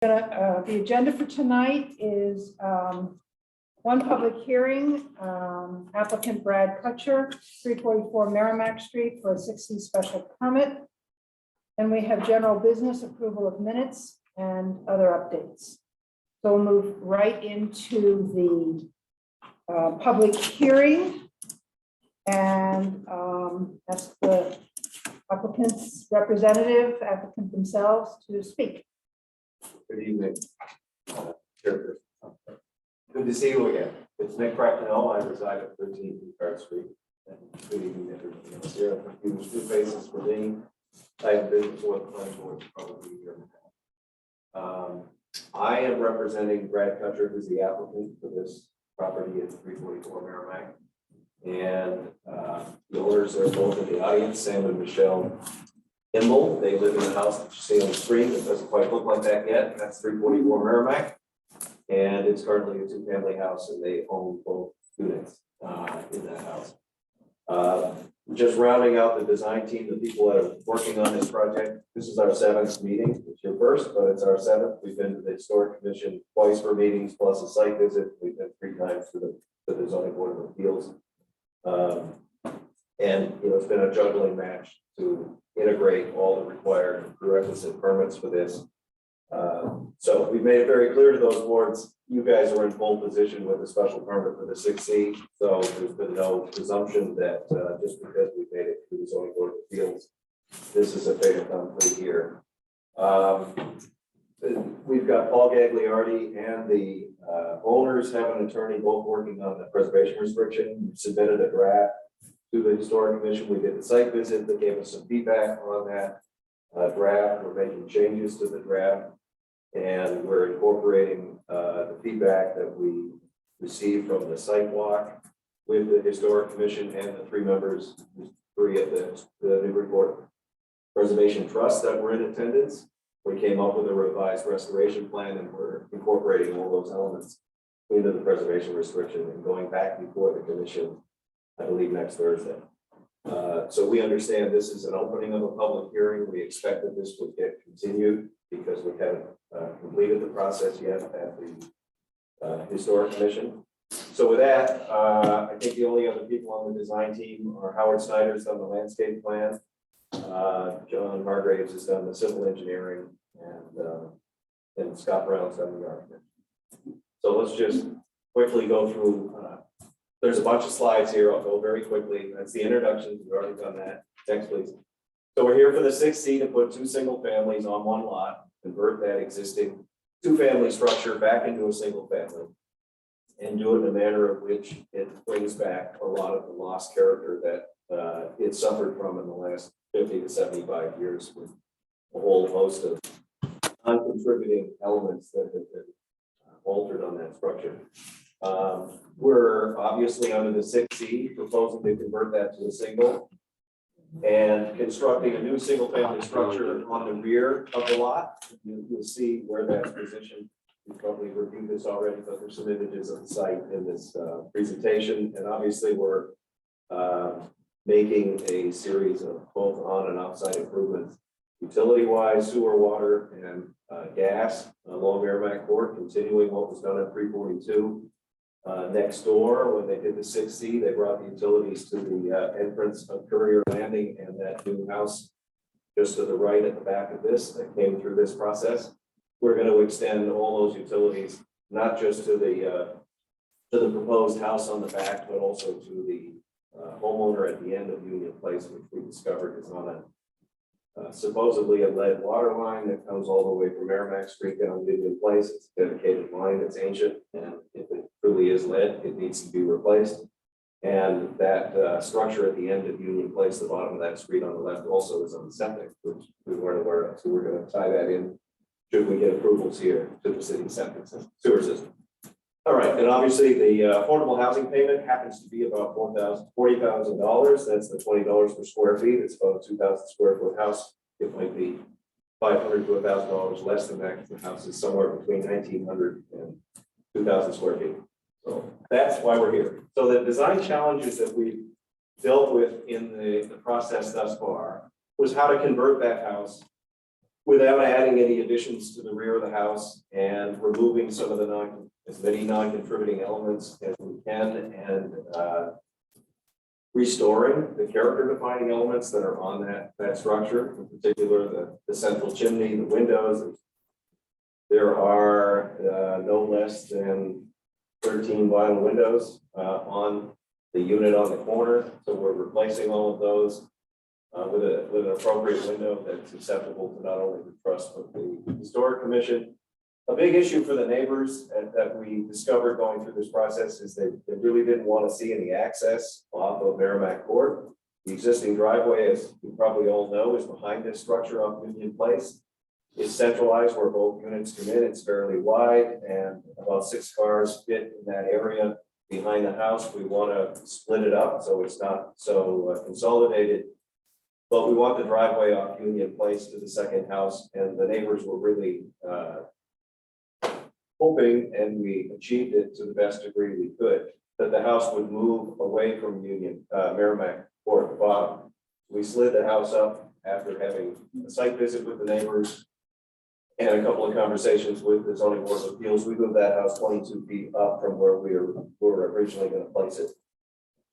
The agenda for tonight is one public hearing, applicant Brad Kutcher, 344 Merrimack Street for a 6C special permit. And we have general business, approval of minutes and other updates. So we'll move right into the public hearing. And that's the applicant's representative, applicant themselves to speak. Good evening. Good to see you again. It's Nick Cracknell. I reside at 13 Levi-Carr Street. And good evening, everybody else here. There's two faces for me. I have been before the planning board probably a year and a half. I am representing Brad Kutcher, who's the applicant for this property at 344 Merrimack. And the owners are both in the audience, Sam and Michelle Kimball. They live in the house that you see on the screen. It doesn't quite look like that yet. That's 344 Merrimack. And it's currently a two-family house, and they own both units in that house. Just rounding out the design team, the people that are working on this project. This is our 7th meeting. It's your first, but it's our 7th. We've been to the Historic Commission twice for meetings, plus a site visit. We've been 3 times to the zoning board of appeals. And it's been a juggling match to integrate all the required prerequisite permits for this. So we've made it very clear to those boards, you guys are in pole position with a special permit for the 6C. So there's been no presumption that just because we made it through the zoning board of appeals, this is a fait accompli here. We've got Paul Gagliardi and the owners have an attorney both working on the preservation restriction. We submitted a draft to the Historic Commission. We did the site visit. They gave us some feedback on that draft. We're making changes to the draft, and we're incorporating the feedback that we received from the site walk with the Historic Commission and the 3 members, 3 of the Newburyport Preservation Trust that were in attendance. We came up with a revised restoration plan, and we're incorporating all those elements into the preservation restriction and going back before the commission, I believe, next Thursday. So we understand this is an opening of a public hearing. We expect that this would get continued because we haven't completed the process yet at the Historic Commission. So with that, I think the only other people on the design team are Howard Snyder's done the landscape plan. John Hargraves has done the civil engineering, and Scott Brown's done the architect. So let's just quickly go through. There's a bunch of slides here. I'll go very quickly. That's the introduction. We've already done that. Next, please. So we're here for the 6C to put 2 single families on 1 lot, convert that existing 2-family structure back into a single family, and do it in a manner of which it brings back a lot of the lost character that it suffered from in the last 50 to 75 years with a whole host of non-contributing elements that have been altered on that structure. We're obviously under the 6C proposing to convert that to a single and constructing a new single-family structure on the rear of the lot. You'll see where that's positioned. You've probably reviewed this already, but there's some images of the site in this presentation. And obviously we're making a series of both on and outside improvements, utility-wise, sewer, water, and gas along Merrimack Court, continuing what was done at 342. Next door, when they did the 6C, they brought the utilities to the entrance of Courier Landing and that new house just to the right at the back of this that came through this process. We're going to extend all those utilities, not just to the proposed house on the back, but also to the homeowner at the end of Union Place, which we discovered is on a supposedly a lead water line that comes all the way from Merrimack Street down to Union Place. It's a dedicated line that's ancient, and if it truly is lead, it needs to be replaced. And that structure at the end of Union Place, the bottom of that street on the left, also is on the septic, which we weren't aware of. So we're going to tie that in should we get approvals here to the city septic system, sewer system. All right, and obviously the affordable housing payment happens to be about $40,000. That's the $20 per square feet. It's about a 2,000 square foot house. It might be $500 to $1,000 less than that because the house is somewhere between 1,900 and 2,000 square feet. So that's why we're here. So the design challenges that we've dealt with in the process thus far was how to convert that house without adding any additions to the rear of the house and removing some of the as many non-contributing elements as we can, and restoring the character defining elements that are on that structure, in particular the central chimney, the windows. There are no less than 13 vinyl windows on the unit on the corner. So we're replacing all of those with an appropriate window that's acceptable to not only the trust but the historic commission. A big issue for the neighbors that we discovered going through this process is they really didn't want to see any access off of Merrimack Court. The existing driveway, as you probably all know, is behind this structure on Union Place. It's centralized where both units come in. It's fairly wide, and about 6 cars fit in that area behind the house. We want to split it up so it's not so consolidated. But we want the driveway off Union Place to the second house, and the neighbors were really hoping, and we achieved it to the best degree we could, that the house would move away from Merrimack Court at the bottom. We slid the house up after having a site visit with the neighbors and a couple of conversations with the zoning board of appeals. We moved that house 22 feet up from where we were originally going to place it,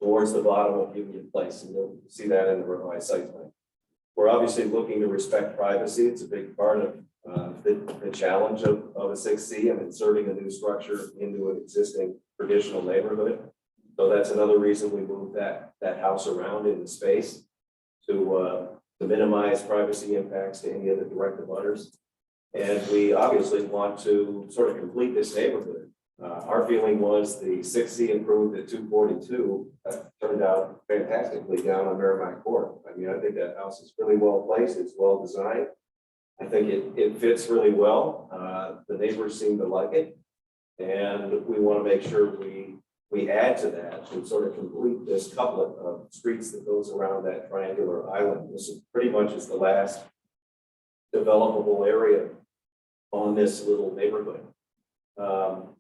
towards the bottom of Union Place, and you'll see that in the revised site plan. We're obviously looking to respect privacy. It's a big part of the challenge of a 6C and inserting a new structure into an existing traditional neighborhood. So that's another reason we moved that house around in the space to minimize privacy impacts to any of the direct abutters. And we obviously want to sort of complete this neighborhood. Our feeling was the 6C improved at 242 turned out fantastically down on Merrimack Court. I mean, I think that house is really well placed. It's well designed. I think it fits really well. The neighbors seem to like it, and we want to make sure we add to that to sort of complete this couplet of streets that goes around that triangular island. This is pretty much is the last developable area on this little neighborhood.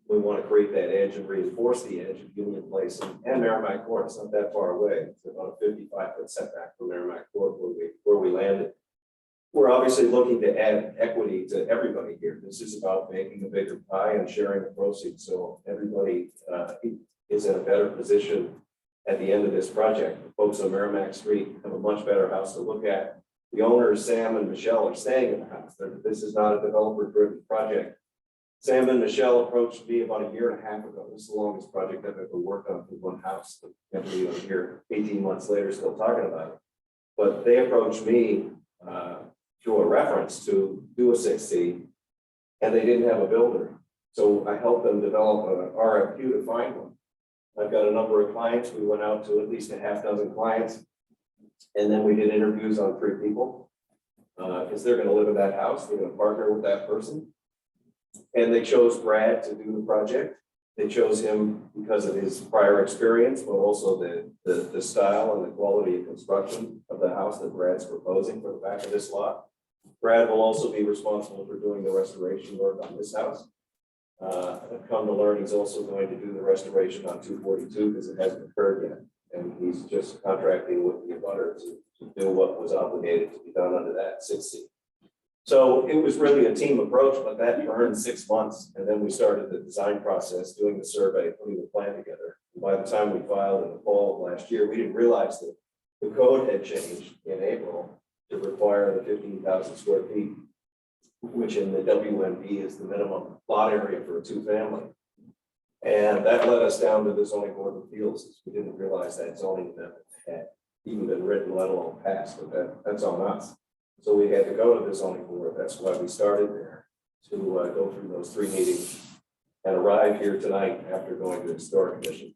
We want to create that edge and reinforce the edge of Union Place and Merrimack Court. It's not that far away. It's about a 55-foot setback from Merrimack Court where we landed. We're obviously looking to add equity to everybody here. This is about making a bigger pie and sharing the proceeds, so everybody is in a better position at the end of this project. The folks on Merrimack Street have a much better house to look at. The owners, Sam and Michelle, are staying in the house. This is not a developer-driven project. Sam and Michelle approached me about 1.5 years ago. This is the longest project I've ever worked on for one house. I'm here 18 months later still talking about it. But they approached me through a reference to do a 6C, and they didn't have a builder. So I helped them develop an RFQ to find one. I've got a number of clients. We went out to at least a half dozen clients, and then we did interviews on 3 people because they're going to live in that house. They're going to partner with that person. And they chose Brad to do the project. They chose him because of his prior experience, but also the style and the quality of construction of the house that Brad's proposing for the back of this lot. Brad will also be responsible for doing the restoration work on this house. I've come to learn he's also going to do the restoration on 242 because it hasn't occurred yet. And he's just contracting with the abutter to do what was obligated to be done under that 6C. So it was really a team approach, but that turned 6 months. And then we started the design process, doing the survey, putting the plan together. And by the time we filed in the fall of last year, we didn't realize that the code had changed in April to require the 15,000 square feet, which in the WMB is the minimum lot area for a 2-family. And that led us down to the zoning board of appeals. We didn't realize that zoning amendment had even been written, let alone passed, but that's on us. So we had to go to the zoning board. That's why we started there, to go through those 3 meetings and arrive here tonight after going to the historic commission.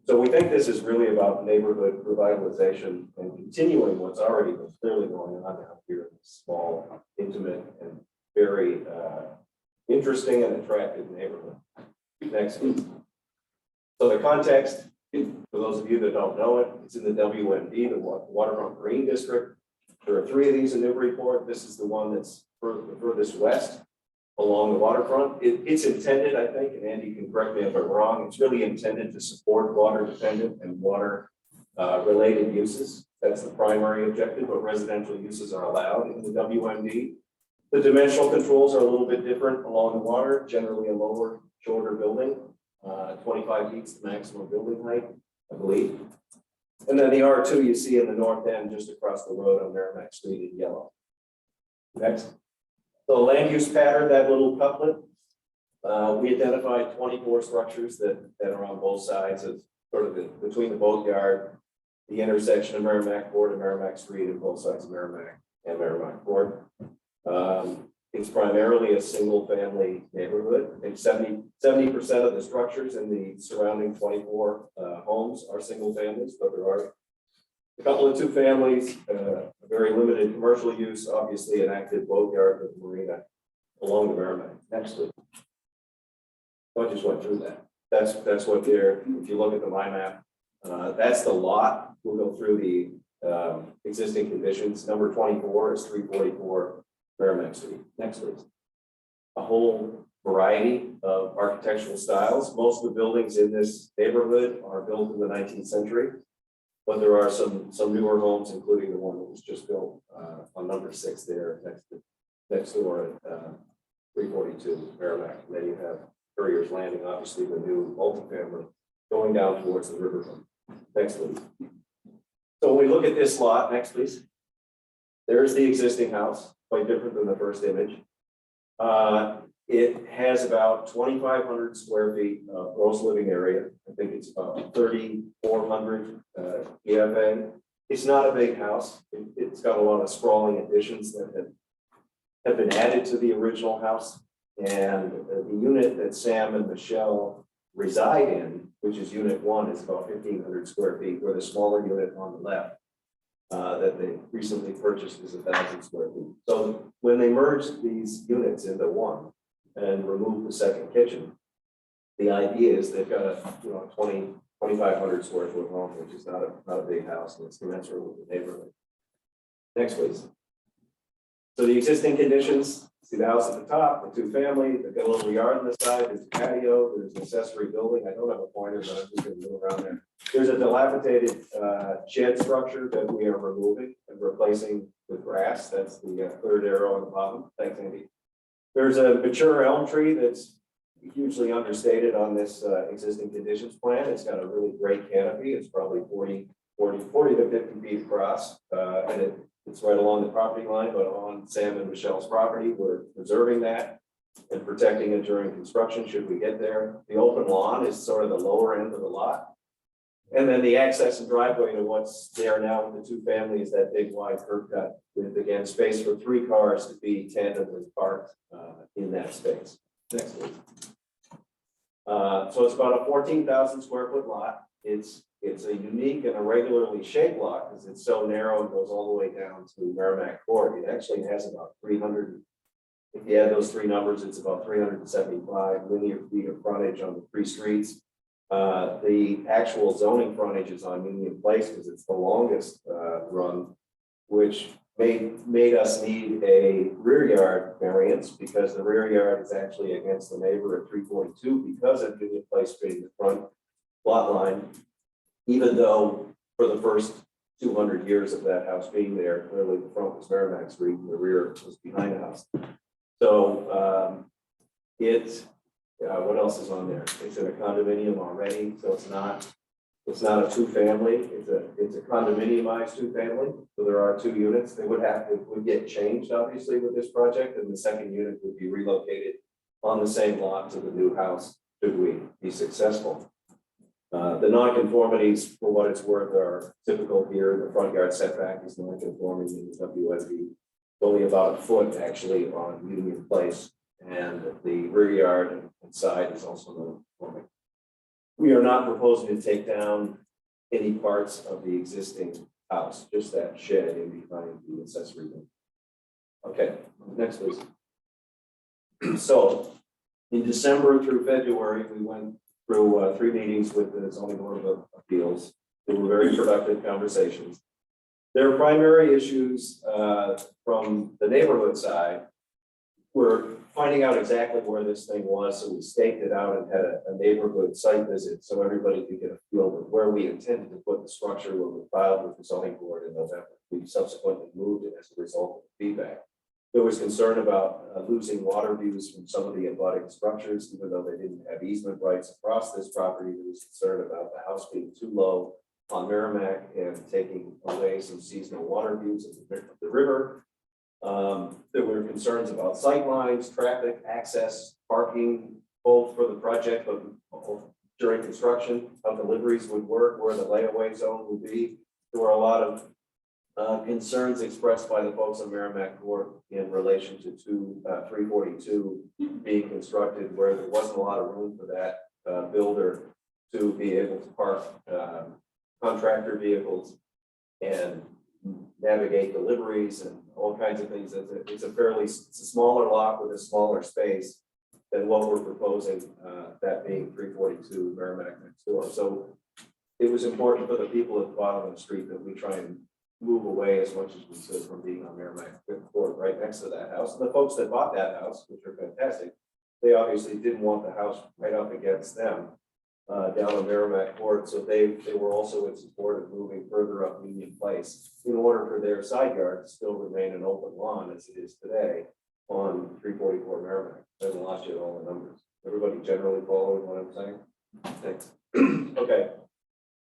So we think this is really about neighborhood revitalization and continuing what's already been clearly going on down here in this small, intimate, and very interesting and attractive neighborhood. Next, please. So the context, for those of you that don't know it, it's in the WMD, the Waterfront Green District. There are 3 of these in Newburyport. This is the one that's furthest west along the waterfront. It's intended, I think, and Andy can correct me if I'm wrong, it's really intended to support water dependent and water related uses. That's the primary objective, but residential uses are allowed in the WMD. The dimensional controls are a little bit different along the water, generally a lower, shorter building. 25 feet is the maximum building height, I believe. And then the R2 you see in the north end, just across the road on Merrimack Street in yellow. Next. So land use pattern, that little couplet. We identified 24 structures that are on both sides of sort of between the boatyard, the intersection of Merrimack Court and Merrimack Street, and both sides of Merrimack and Merrimack Court. It's primarily a single family neighborhood. I think 70% of the structures in the surrounding 24 homes are single families, but there are a couple of two families, a very limited commercial use, obviously an active boatyard with the marina along the Merrimack. Next, please. I just went through that. That's what they're, if you look at the mind map, that's the lot. We'll go through the existing conditions. Number 24 is 344 Merrimack Street. Next, please. A whole variety of architectural styles. Most of the buildings in this neighborhood are built in the 19th century, but there are some newer homes, including the one that was just built on number 6 there next door at 342 Merrimack. And then you have Courier's Landing, obviously the new multifamily going down towards the riverfront. Next, please. So when we look at this lot, next, please. There's the existing house, quite different than the first image. It has about 2,500 square feet of gross living area. I think it's about 3,400 EFA. It's not a big house. It's got a lot of sprawling additions that have been added to the original house. And the unit that Sam and Michelle reside in, which is unit 1, is about 1,500 square feet, where the smaller unit on the left that they recently purchased is 1,000 square feet. So when they merged these units into one and removed the second kitchen, the idea is they've got a 2,500 square foot home, which is not a big house, and it's commensurate with the neighborhood. Next, please. So the existing conditions, see the house at the top, the 2-family, they've got a little yard on the side, there's a patio, there's an accessory building. I don't have a pointer, but I'm just going to move around there. There's a dilapidated shed structure that we are removing and replacing with grass. That's the third arrow on the bottom. Thanks, Andy. There's a mature elm tree that's hugely understated on this existing conditions plan. It's got a really great canopy. It's probably 40 to 50 feet across, and it's right along the property line, but on Sam and Michelle's property. We're preserving that and protecting it during construction should we get there. The open lawn is sort of the lower end of the lot. And then the access and driveway to what's there now with the 2-family is that big wide curb cut with, again, space for 3 cars to be tandemly parked in that space. Next, please. So it's about a 14,000 square foot lot. It's a unique and irregularly shaped lot because it's so narrow and goes all the way down to Merrimack Court. It actually has about 300, if you add those 3 numbers, it's about 375 linear feet of frontage on the 3 streets. The actual zoning frontage is on Union Place because it's the longest run, which made us need a rear yard variance because the rear yard is actually against the neighbor at 342 because of Union Place being the front lot line. Even though for the first 200 years of that house being there, clearly the front was Merrimack Street and the rear was behind the house. So what else is on there? It's in a condominium already, so it's not a 2-family. It's a condominiumized 2-family. So there are 2 units. They would get changed obviously with this project, and the second unit would be relocated on the same lot to the new house should we be successful. The nonconformities, for what it's worth, are typical here. The front yard setback is nonconforming in the WSB. Only about a foot actually on Union Place, and the rear yard and side is also nonconforming. We are not proposing to take down any parts of the existing house, just that shed in behind the accessory building. Okay, next please. So in December through February, we went through 3 meetings with the Zoning Board of Appeals. They were very productive conversations. Their primary issues from the neighborhood side were finding out exactly where this thing was. So we staked it out and had a neighborhood site visit so everybody could get a feel of where we intended to put the structure when we filed with the Zoning Board in November. We subsequently moved it as a result of the feedback. There was concern about losing water views from some of the abutting structures, even though they didn't have easement rights across this property. There was concern about the house being too low on Merrimack and taking away some seasonal water views of the river. There were concerns about sight lines, traffic, access, parking, both for the project, but during construction, how deliveries would work, where the layaway zone would be. There were a lot of concerns expressed by the folks on Merrimack Court in relation to 342 being constructed, where there wasn't a lot of room for that builder to be able to park contractor vehicles and navigate deliveries and all kinds of things. It's a smaller lot with a smaller space than what we're proposing, that being 342 Merrimack next door. So it was important for the people at the bottom of the street that we try and move away as much as we could from being on Merrimack Court right next to that house. And the folks that bought that house, which are fantastic, they obviously didn't want the house right up against them down on Merrimack Court. So they were also in support of moving further up Union Place in order for their side yard to still remain an open lawn as it is today on 344 Merrimack. I haven't lost you all the numbers. Everybody generally following what I'm saying? Thanks. Okay.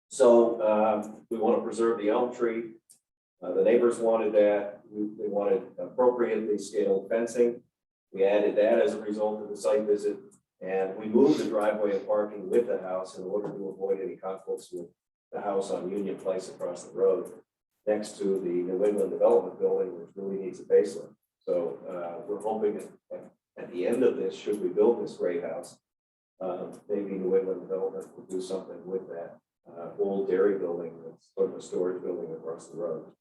So we want to preserve the elm tree. The neighbors wanted that. They wanted appropriately scaled fencing. We added that as a result of the site visit. And we moved the driveway and parking with the house in order to avoid any conflicts with the house on Union Place across the road next to the New England Development Building, which really needs a facelift. So we're hoping that at the end of this, should we build this great house, maybe New England Development will do something with that old dairy building that's sort of a storage building across the road.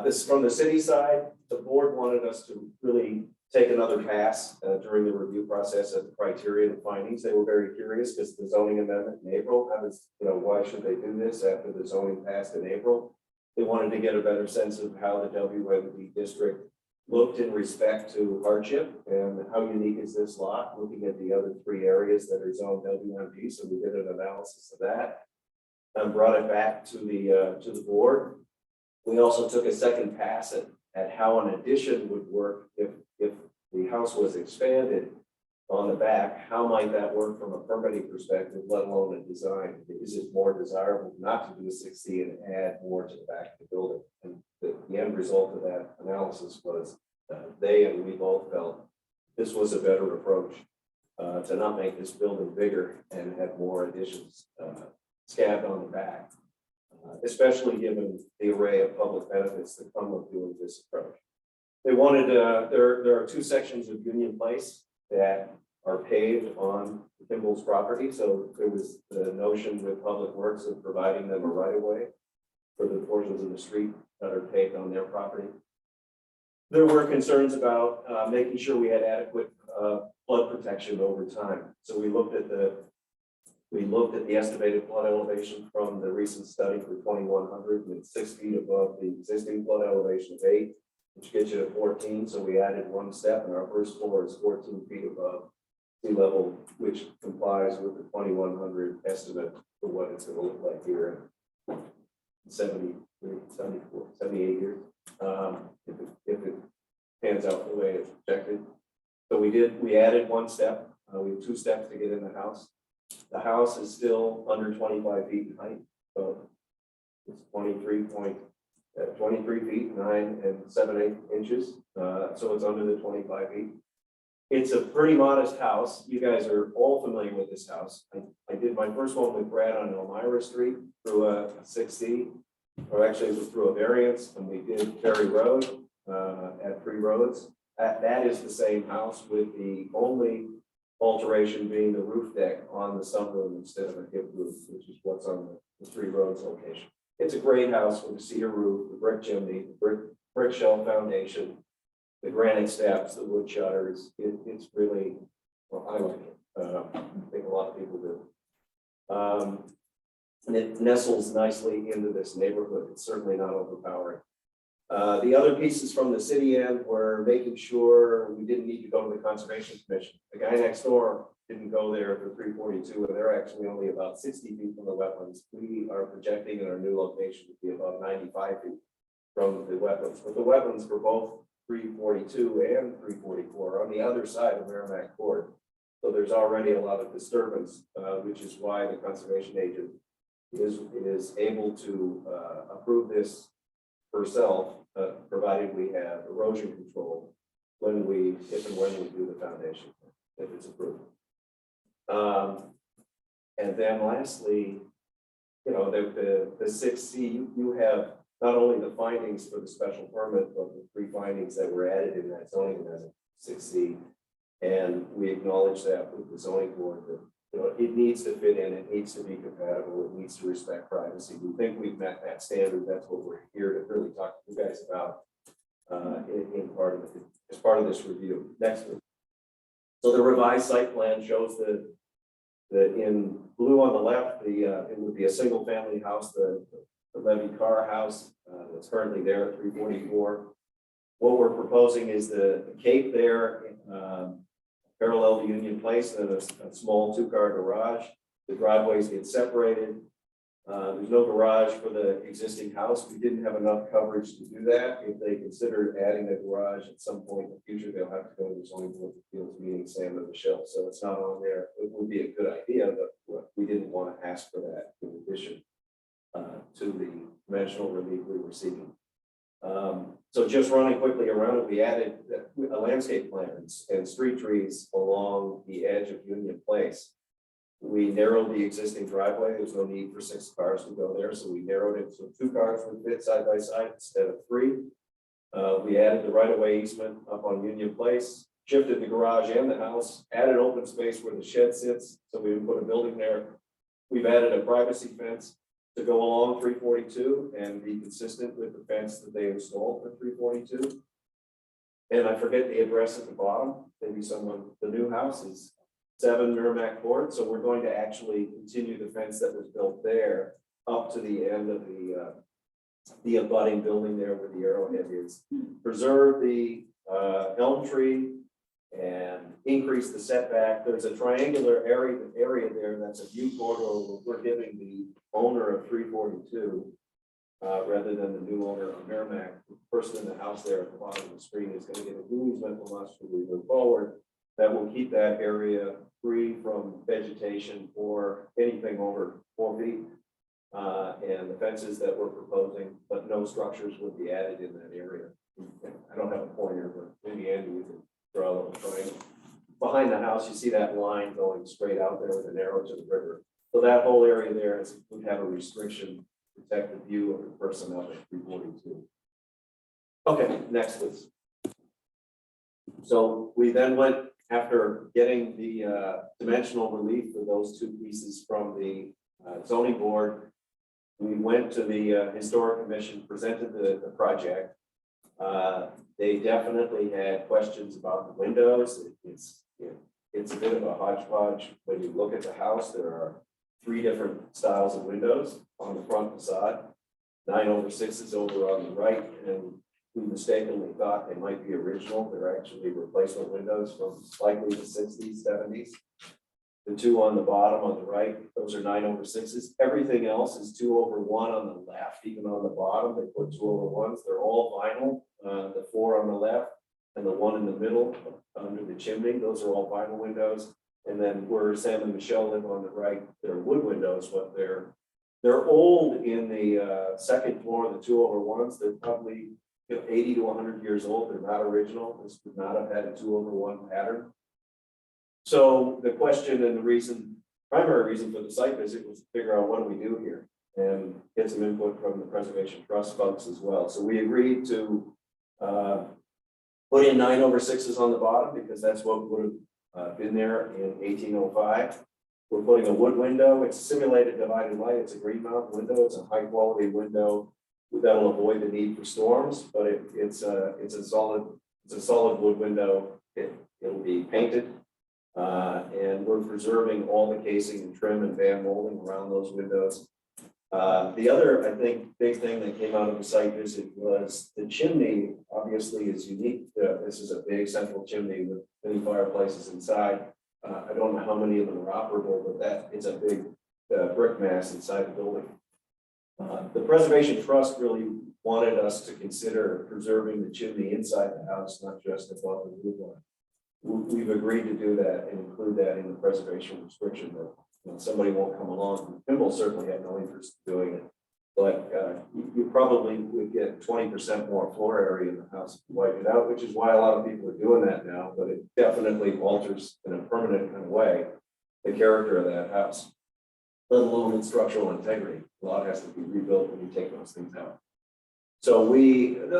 This from the city side, the board wanted us to really take another pass during the review process of the criteria and findings. They were very curious because the zoning amendment in April, why should they do this after the zoning passed in April? They wanted to get a better sense of how the WMD district looked in respect to hardship and how unique is this lot, looking at the other three areas that are zoned WMD. So we did an analysis of that and brought it back to the board. We also took a second pass at how an addition would work if the house was expanded on the back. How might that work from a permitting perspective, let alone a design? Is it more desirable not to do a 6C and add more to the back of the building? And the end result of that analysis was they and we both felt this was a better approach to not make this building bigger and have more additions scabbed on the back. Especially given the array of public benefits that come with doing this approach. They wanted, there are two sections of Union Place that are paved on Kimball's property. So there was the notion with Public Works of providing them a right of way for the portions of the street that are paved on their property. There were concerns about making sure we had adequate flood protection over time. So we looked at the estimated flood elevation from the recent study for 2100, and it's 6 feet above the existing flood elevation of 8, which gets you to 14. So we added one step, and our first floor is 14 feet above sea level, which complies with the 2100 estimate for what it's going to look like here in 78 years, if it pans out the way it's projected. So we added one step. We have 2 steps to get in the house. The house is still under 25 feet in height, so it's 23 feet 9 7/8 inches. So it's under the 25 feet. It's a pretty modest house. You guys are all familiar with this house. I did my first one with Brad on Elmira Street through a 6C, or actually it was through a variance, and we did Ferry Road at 3 roads. That is the same house, with the only alteration being the roof deck on the sunroom instead of a hip roof, which is what's on the 3 roads location. It's a great house with a cedar roof, the brick chimney, the brick shell foundation, the granite steps, the wood shutters. It's really, well, I like it. I think a lot of people do. And it nestles nicely into this neighborhood. It's certainly not overpowering. The other pieces from the city end were making sure we didn't need to go to the Conservation Commission. The guy next door didn't go there for 342, and they're actually only about 60 feet from the wetlands. We are projecting in our new location to be about 95 feet from the wetlands. But the wetlands for both 342 and 344 on the other side of Merrimack Court. So there's already a lot of disturbance, which is why the conservation agent is able to approve this herself, provided we have erosion control if and when we do the foundation, if it's approved. And then lastly, you know, the 6C, you have not only the findings for the special permit, but the 3 findings that were added in that zoning amendment, 6C. And we acknowledge that with the zoning board that, you know, it needs to fit in, it needs to be compatible, it needs to respect privacy. We think we've met that standard. That's what we're here to really talk to you guys about as part of this review. Next one. So the revised site plan shows that in blue on the left, it would be a single family house, the Levi-Carr House that's currently there at 344. What we're proposing is the cape there, parallel to Union Place, and a small 2-car garage. The driveways get separated. There's no garage for the existing house. We didn't have enough coverage to do that. If they consider adding a garage at some point in the future, they'll have to go to the zoning board of appeals meeting, Sam and Michelle. So it's not on there. It would be a good idea, but we didn't want to ask for that in addition to the dimensional relief we were seeking. So just running quickly around it, we added a landscape plans and street trees along the edge of Union Place. We narrowed the existing driveway. There's no need for 6 cars to go there, so we narrowed it so 2 cars would fit side by side instead of 3. We added the right-of-way easement up on Union Place, shifted the garage and the house, added open space where the shed sits, so we would put a building there. We've added a privacy fence to go along 342 and be consistent with the fence that they installed for 342. And I forget the address at the bottom. Maybe the new house is 7 Merrimack Court. So we're going to actually continue the fence that was built there up to the end of the abutting building there where the arrowhead is. Preserve the elm tree and increase the setback. There's a triangular area there that's a view corridor. We're giving the owner of 342 rather than the new owner of Merrimack. The person in the house there at the bottom of the screen is going to get a new easement from us when we move forward. That will keep that area free from vegetation or anything over 4 feet. And the fences that we're proposing, but no structures would be added in that area. I don't have a pointer, but maybe Andy, we can draw a little triangle. Behind the house, you see that line going straight out there with an arrow to the river. So that whole area there would have a restriction to protect the view of the person up at 342. Okay, next please. So we then went, after getting the dimensional relief for those 2 pieces from the zoning board, we went to the historic commission, presented the project. They definitely had questions about the windows. It's a bit of a hodgepodge. When you look at the house, there are 3 different styles of windows on the front facade, 9/6s over on the right, and we mistakenly thought they might be original. They're actually replacement windows from likely the 60s, 70s. The 2 on the bottom on the right, those are 9/6s. Everything else is 2/1 on the left, even on the bottom, they put 2/1s. They're all vinyl. The 4 on the left and the 1 in the middle under the chimney, those are all vinyl windows. And then where Sam and Michelle live on the right, they're wood windows, but they're old in the second floor, the 2/1s. They're probably 80 to 100 years old. They're not original. This would not have had a 2/1 pattern. So the question and the primary reason for the site visit was to figure out what do we do here and get some input from the Preservation Trust folks as well. So we agreed to put in 9/6s on the bottom because that's what would have been there in 1805. We're putting a wood window. It's simulated divided light. It's a green mount window. It's a high quality window that'll avoid the need for storms, but it's a solid wood window. It'll be painted. And we're preserving all the casing and trim and band molding around those windows. The other, I think, big thing that came out of the site visit was the chimney obviously is unique. This is a big central chimney with many fireplaces inside. I don't know how many of them are operable, but it's a big brick mass inside the building. The Preservation Trust really wanted us to consider preserving the chimney inside the house, not just above the roof line. We've agreed to do that and include that in the preservation restriction that, you know, somebody won't come along. Kimball certainly had no interest in doing it, but you probably would get 20% more floor area in the house if you wipe it out, which is why a lot of people are doing that now, but it definitely alters in a permanent kind of way the character of that house, let alone its structural integrity. A lot has to be rebuilt when you take those things out. So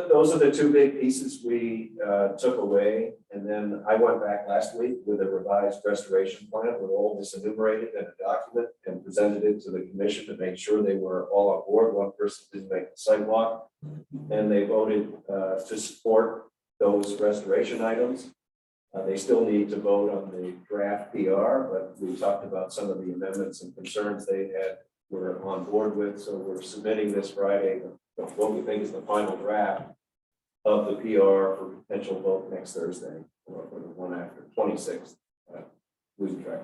those are the two big pieces we took away. And then I went back last week with a revised restoration plan with all this enumerated in a document and presented it to the commission to make sure they were all on board. One person didn't make the sidewalk, and they voted to support those restoration items. They still need to vote on the draft PR, but we talked about some of the amendments and concerns they had were on board with. So we're submitting this Friday what we think is the final draft of the PR for potential vote next Thursday, or for the one after 26th. Losing track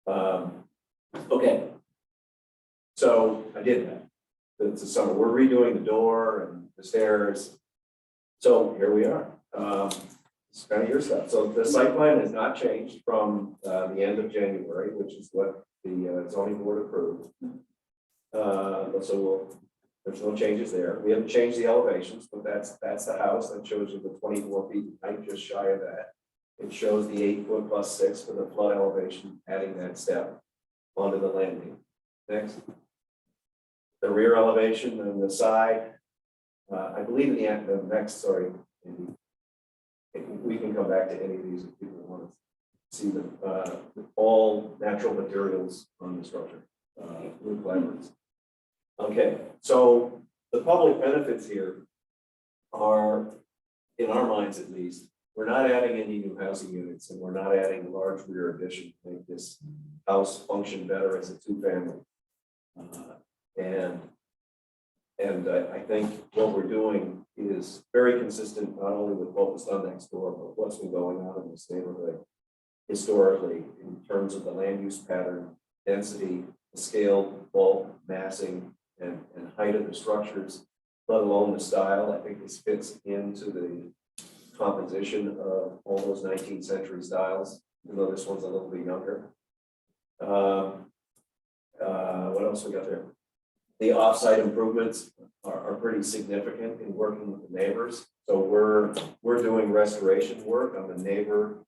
of time. Okay. So I did that. It's a summer. We're redoing the door and the stairs. So here we are. It's kind of your stuff. So the site plan has not changed from the end of January, which is what the zoning board approved. There's no changes there. We haven't changed the elevations, but that's the house that shows you the 24 feet height, just shy of that. It shows the 8 foot plus 6 for the flood elevation, adding that step onto the landing. Next, the rear elevation and the side. I believe in the next. Sorry, Andy. We can come back to any of these if people want to see them. All natural materials on the structure, roof laminate. Okay, so the public benefits here are, in our minds at least, we're not adding any new housing units, and we're not adding a large rear addition to make this house function better as a two-family. I think what we're doing is very consistent not only with what was done next door, but what's been going on in this neighborhood historically in terms of the land use pattern, density, the scale, bulk, massing, and height of the structures, let alone the style. I think this fits into the composition of all those 19th century styles, even though this one's a little bit younger. What else we got there? The offsite improvements are pretty significant in working with the neighbors. So we're doing restoration work on the neighbor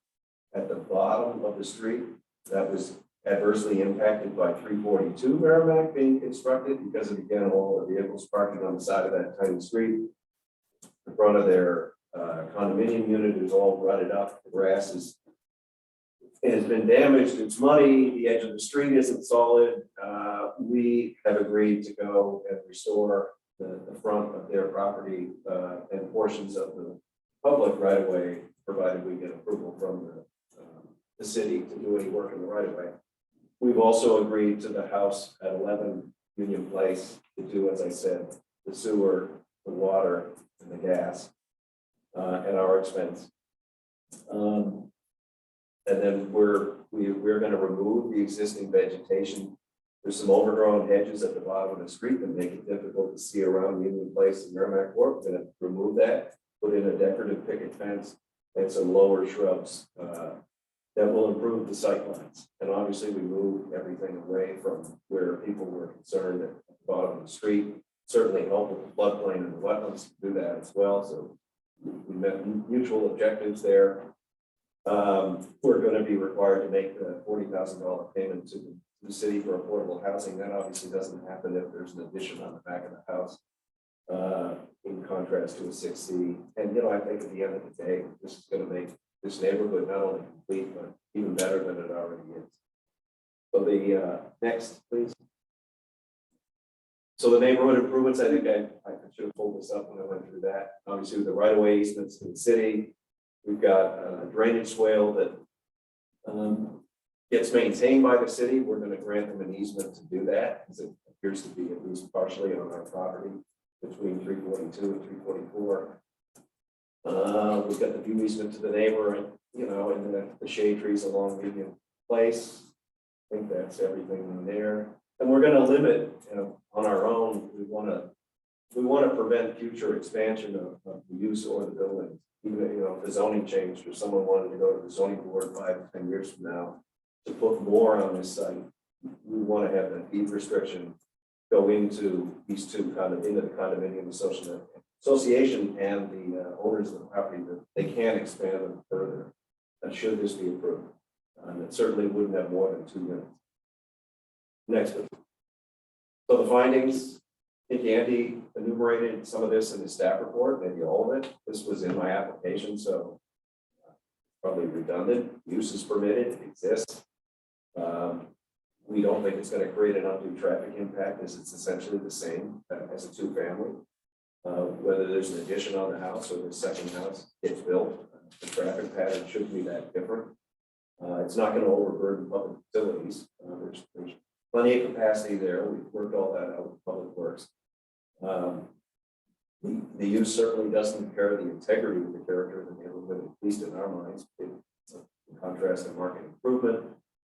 at the bottom of the street that was adversely impacted by 342 Merrimack being constructed because of, again, all the vehicles parking on the side of that tiny street. The front of their condominium unit is all rutted up. The grass has been damaged. It's muddy. The edge of the street isn't solid. We have agreed to go and restore the front of their property and portions of the public right of way, provided we get approval from the city to do any work in the right of way. We've also agreed to the house at 11 Union Place to do, as I said, the sewer, the water, and the gas at our expense. And then we're going to remove the existing vegetation. There's some overgrown hedges at the bottom of the street that make it difficult to see around Union Place and Merrimack-Port. We're going to remove that, put in a decorative picket fence and some lower shrubs that will improve the sight lines. And obviously we moved everything away from where people were concerned at the bottom of the street. Certainly help with the floodplain and the wetlands to do that as well. So we met mutual objectives there. We're going to be required to make the $40,000 payment to the city for affordable housing. That obviously doesn't happen if there's an addition on the back of the house, in contrast to a 6C. And, I think at the end of the day, this is going to make this neighborhood not only complete, but even better than it already is. So the next, please. So the neighborhood improvements, I think I should have pulled this up when I went through that. Obviously, with the right-of-way easements in the city, we've got a drainage swale that gets maintained by the city. We're going to grant them an easement to do that, because it appears to be at least partially on our property between 342 and 344. We've got the view easement to the neighbor, and and the shade trees along Union Place. I think that's everything in there. And we're gonna limit, on our own, we wanna prevent future expansion of the use or the building. Even, if the zoning changed, or someone wanted to go to the zoning board 5 to 10 years from now to put more on this site, we wanna have that deed restriction go into these two into the condominium association and the owners of the property, that they can expand them further, should this be approved. And it certainly wouldn't have more than 2 units. Next one. So the findings, I think Andy enumerated some of this in the staff report, maybe all of it. This was in my application, so probably redundant. Use is permitted, it exists. We don't think it's going to create an undue traffic impact, as it's essentially the same as a 2-family. Whether there's an addition on the house or the second house gets built, the traffic pattern shouldn't be that different. It's not going to overburden public facilities. There's plenty of capacity there. We've worked all that out with Public Works. The use certainly doesn't impair the integrity of the character of the neighborhood, at least in our minds. It's in contrast to market improvement,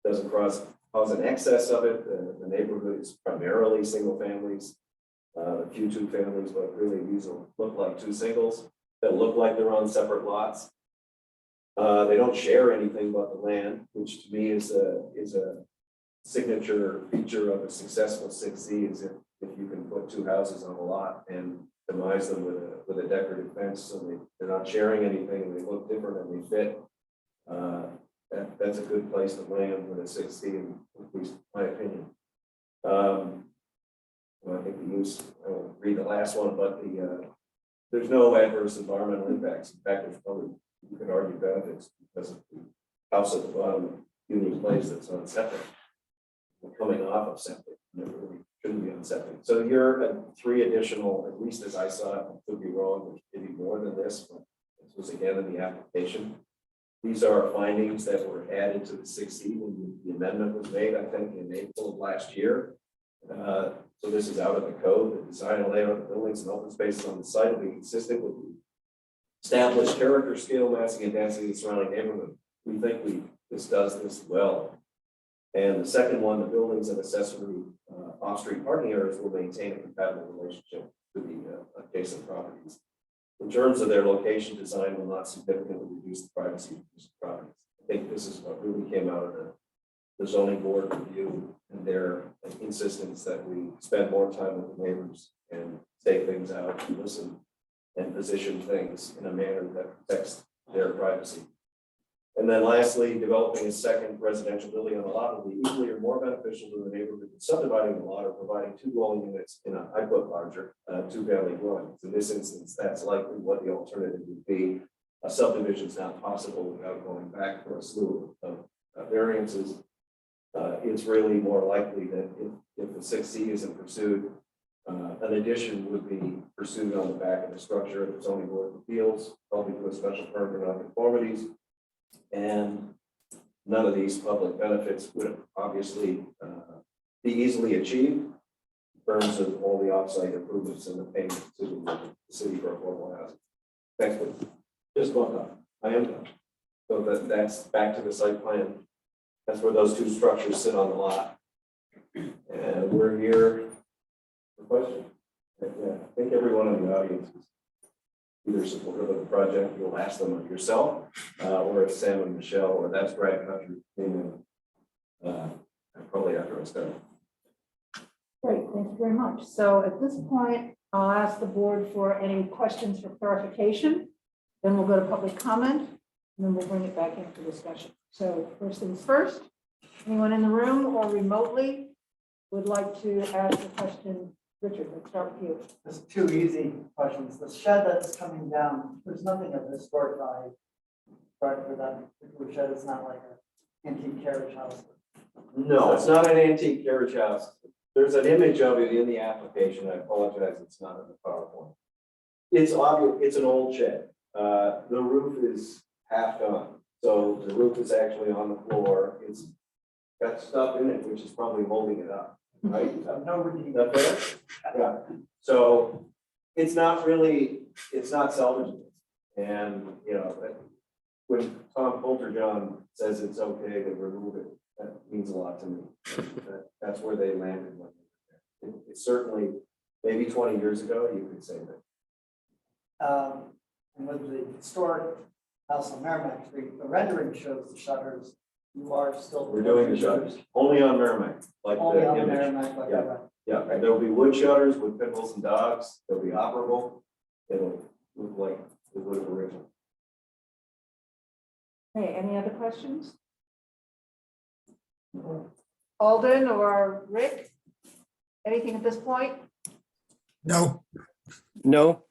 doesn't cause an excess of it. The neighborhood is primarily single families, a few 2 families, but really these will look like 2 singles that look like they're on separate lots. They don't share anything but the land, which to me is a signature feature of a successful 6C, is if you can put 2 houses on a lot and demise them with a decorative fence, so they're not sharing anything, they look different and they fit. That's a good place to land with a 6C, at least in my opinion. I think the use, I won't read the last one, but there's no adverse environmental impacts. In fact, there's probably, you could argue, benefits because of the house at the bottom, unique place that's on septic, coming off of septic, and it really shouldn't be on septic. So you're at 3 additional, at least as I saw it, I could be wrong, there's maybe more than this, but this was again in the application. These are findings that were added to the 6C when the amendment was made, I think, in April of last year. So this is out of the code. The design and layout of the buildings and open spaces on the site will be consistent with the established character, scale, massing, and density of the surrounding neighborhood. We think this does this well. And the second one, the buildings and accessory off-street parking areas will maintain a compatible relationship to the adjacent properties. In terms of their location, design will not significantly reduce the privacy of these properties. I think this is what really came out of the zoning board review and their insistence that we spend more time with the neighbors and take things out and listen and position things in a manner that protects their privacy. And then lastly, developing a second residential building on the lot will be equally or more beneficial to the neighborhood than subdividing the lot or providing 2 dwelling units in a high foot larger 2-family dwelling. In this instance, that's likely what the alternative would be. A subdivision is not possible without going back for a slew of variances. It's really more likely that if the 6C isn't pursued, an addition would be pursued on the back of the structure of the zoning board of appeals, probably to a special permit for nonconformities. And none of these public benefits would obviously be easily achieved in terms of all the offsite improvements and the payment to the city for affordable housing. Next, please. Just one up. I am done. So that's back to the site plan. That's where those 2 structures sit on the lot. And we're here for questions. Yeah, I think everyone in the audience is either supportive of the project, you'll ask them yourself, or if Sam and Michelle, or that's Brad Country, probably after I start. Great, thank you very much. So at this point, I'll ask the board for any questions for clarification. Then we'll go to public comment, and then we'll bring it back in for discussion. So first things first, anyone in the room or remotely would like to ask a question? Richard, let's start with you. There's 2 easy questions. The shed that's coming down, there's nothing of historic value. Right, for that particular shed, it's not like an antique carriage house. No, it's not an antique carriage house. There's an image of it in the application. I apologize, it's not in the PowerPoint. It's obvious, it's an old shed. The roof is half done. So the roof is actually on the floor. It's got stuff in it, which is probably holding it up. Right? Yeah. So it's not salvageable. And, when Tom Polterjohn says it's okay to remove it, means a lot to me. That's where they landed when they were there. It's certainly, maybe 20 years ago, you could say that. And with the historic house on Merrimack Street, the rendering shows the shutters. You are still. We're doing the shutters, only on Merrimack, like Only the on image. Merrimack, like Yeah. that. Yeah, and there'll be wood shutters with pit bulls and dogs, they'll be operable, it'll look like it would have original. Okay, any other questions? Alden or Rick? Anything at this point? No. No.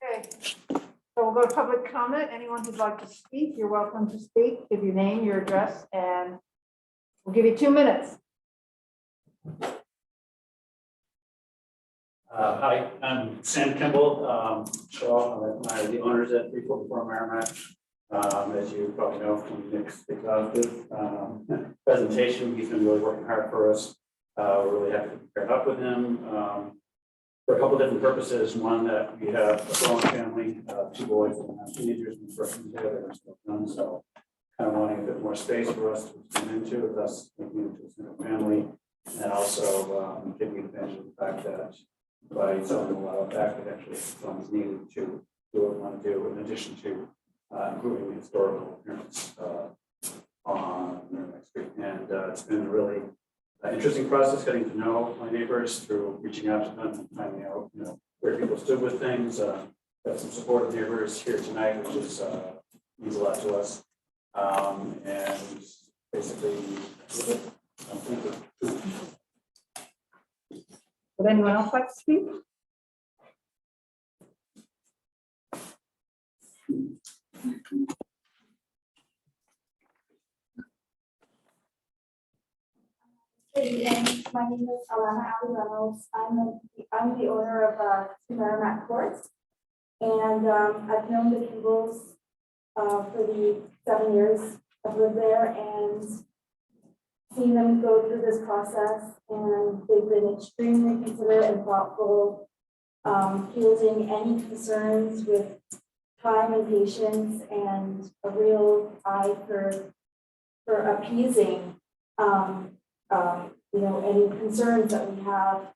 Okay, so we'll go to public comment. Anyone who'd like to speak, you're welcome to speak. Give your name, your address, and we'll give you 2 minutes. Hi, I'm Sam Kimball. I'm the owners at 344 Merrimack. As you probably know from Nick's presentation, he's been really working hard for us. We're really happy to pair up with him for a couple different purposes. One, that we have a growing family, 2 boys and teenagers, and working together and stuff done. So kind of wanting a bit more space for us to expand into, with us making it into a single family, and also taking advantage of the fact that by selling a lot of back, it actually funds needed to do what we want to do, in addition to improving the historical appearance on Merrimack Street. And it's been a really interesting process getting to know my neighbors through reaching out to them and finding out, where people stood with things. Got some supportive neighbors here tonight, which is means a lot to us. And basically, thank you. Would anyone else like to speak? Good evening. My name is Alana Ali Reynolds. I'm the owner of Merrimack Court, and I've known the Kimball's for the 7 years I've lived there, and seen them go through this process, and they've been extremely considerate and thoughtful, fielding any concerns with time and patience, and a real eye for appeasing any concerns that we have.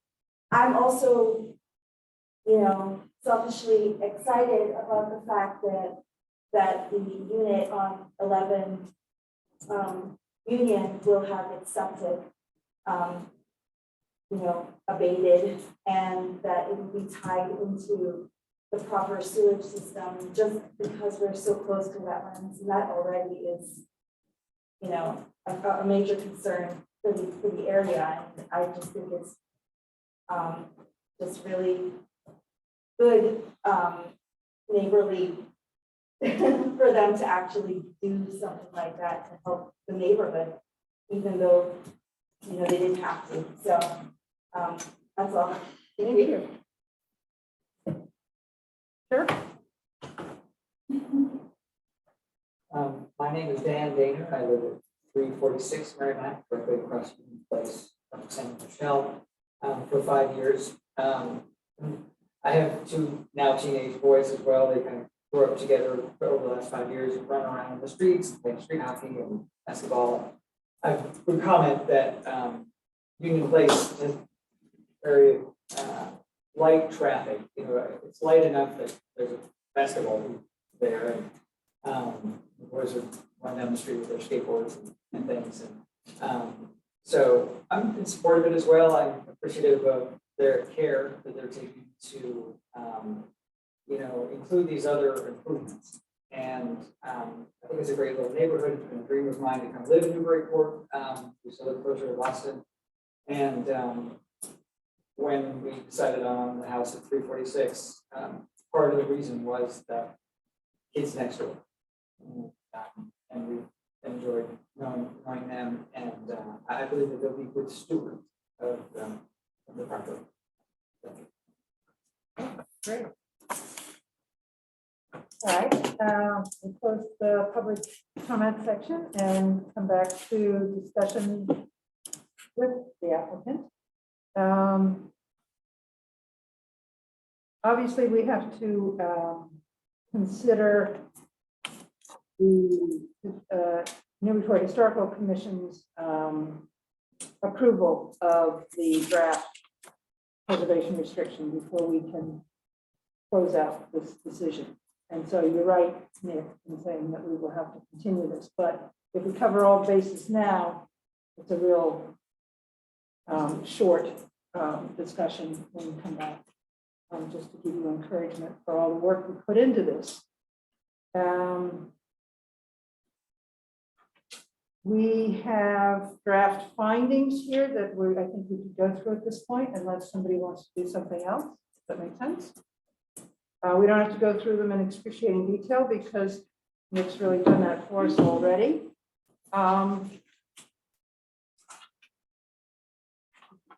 I'm also, selfishly excited about the fact that the unit on 11 Union will have its septic, abated, and that it will be tied into the proper sewage system, just because we're so close to wetlands, and that already is, a major concern for the area. And I just think it's just really good, neighborly for them to actually do something like that to help the neighborhood, even though, they didn't have to. So that's all. Thank you. Sure. My name is Dan Daner. I live at 346 Merrimack, directly across from the place from San Michelle, for 5 years. I have 2 now teenage boys as well. They kind of grew up together over the last 5 years and run around in the streets, play street hockey and basketball. I would comment that Union Place is very light traffic. It's light enough that there's a basketball hoop there, and the boys would run down the street with their skateboards and things. And so I'm in support of it as well. I'm appreciative of their care that they're taking to, include these other improvements. And I think it's a great little neighborhood. It's been a dream of mine to come live in Newburyport. We still live closer to Boston. And when we decided on the house at 346, part of the reason was that kids next door. And we enjoyed knowing them, and I believe that they'll be good stewards of the property. Great. All right, we'll close the public comment section and come back to discussion with the applicant. Obviously, we have to consider the Newburyport Historical Commission's approval of the draft preservation restriction before we can close out this decision. And so you're right, Nick, in saying that we will have to continue this, but if we cover all bases now, it's a real short discussion when we come back, just to give you encouragement for all the work we put into this. We have draft findings here that I think we could go through at this point unless somebody wants to do something else. Does that make sense? We don't have to go through them in excruciating detail because Nick's really done that for us already.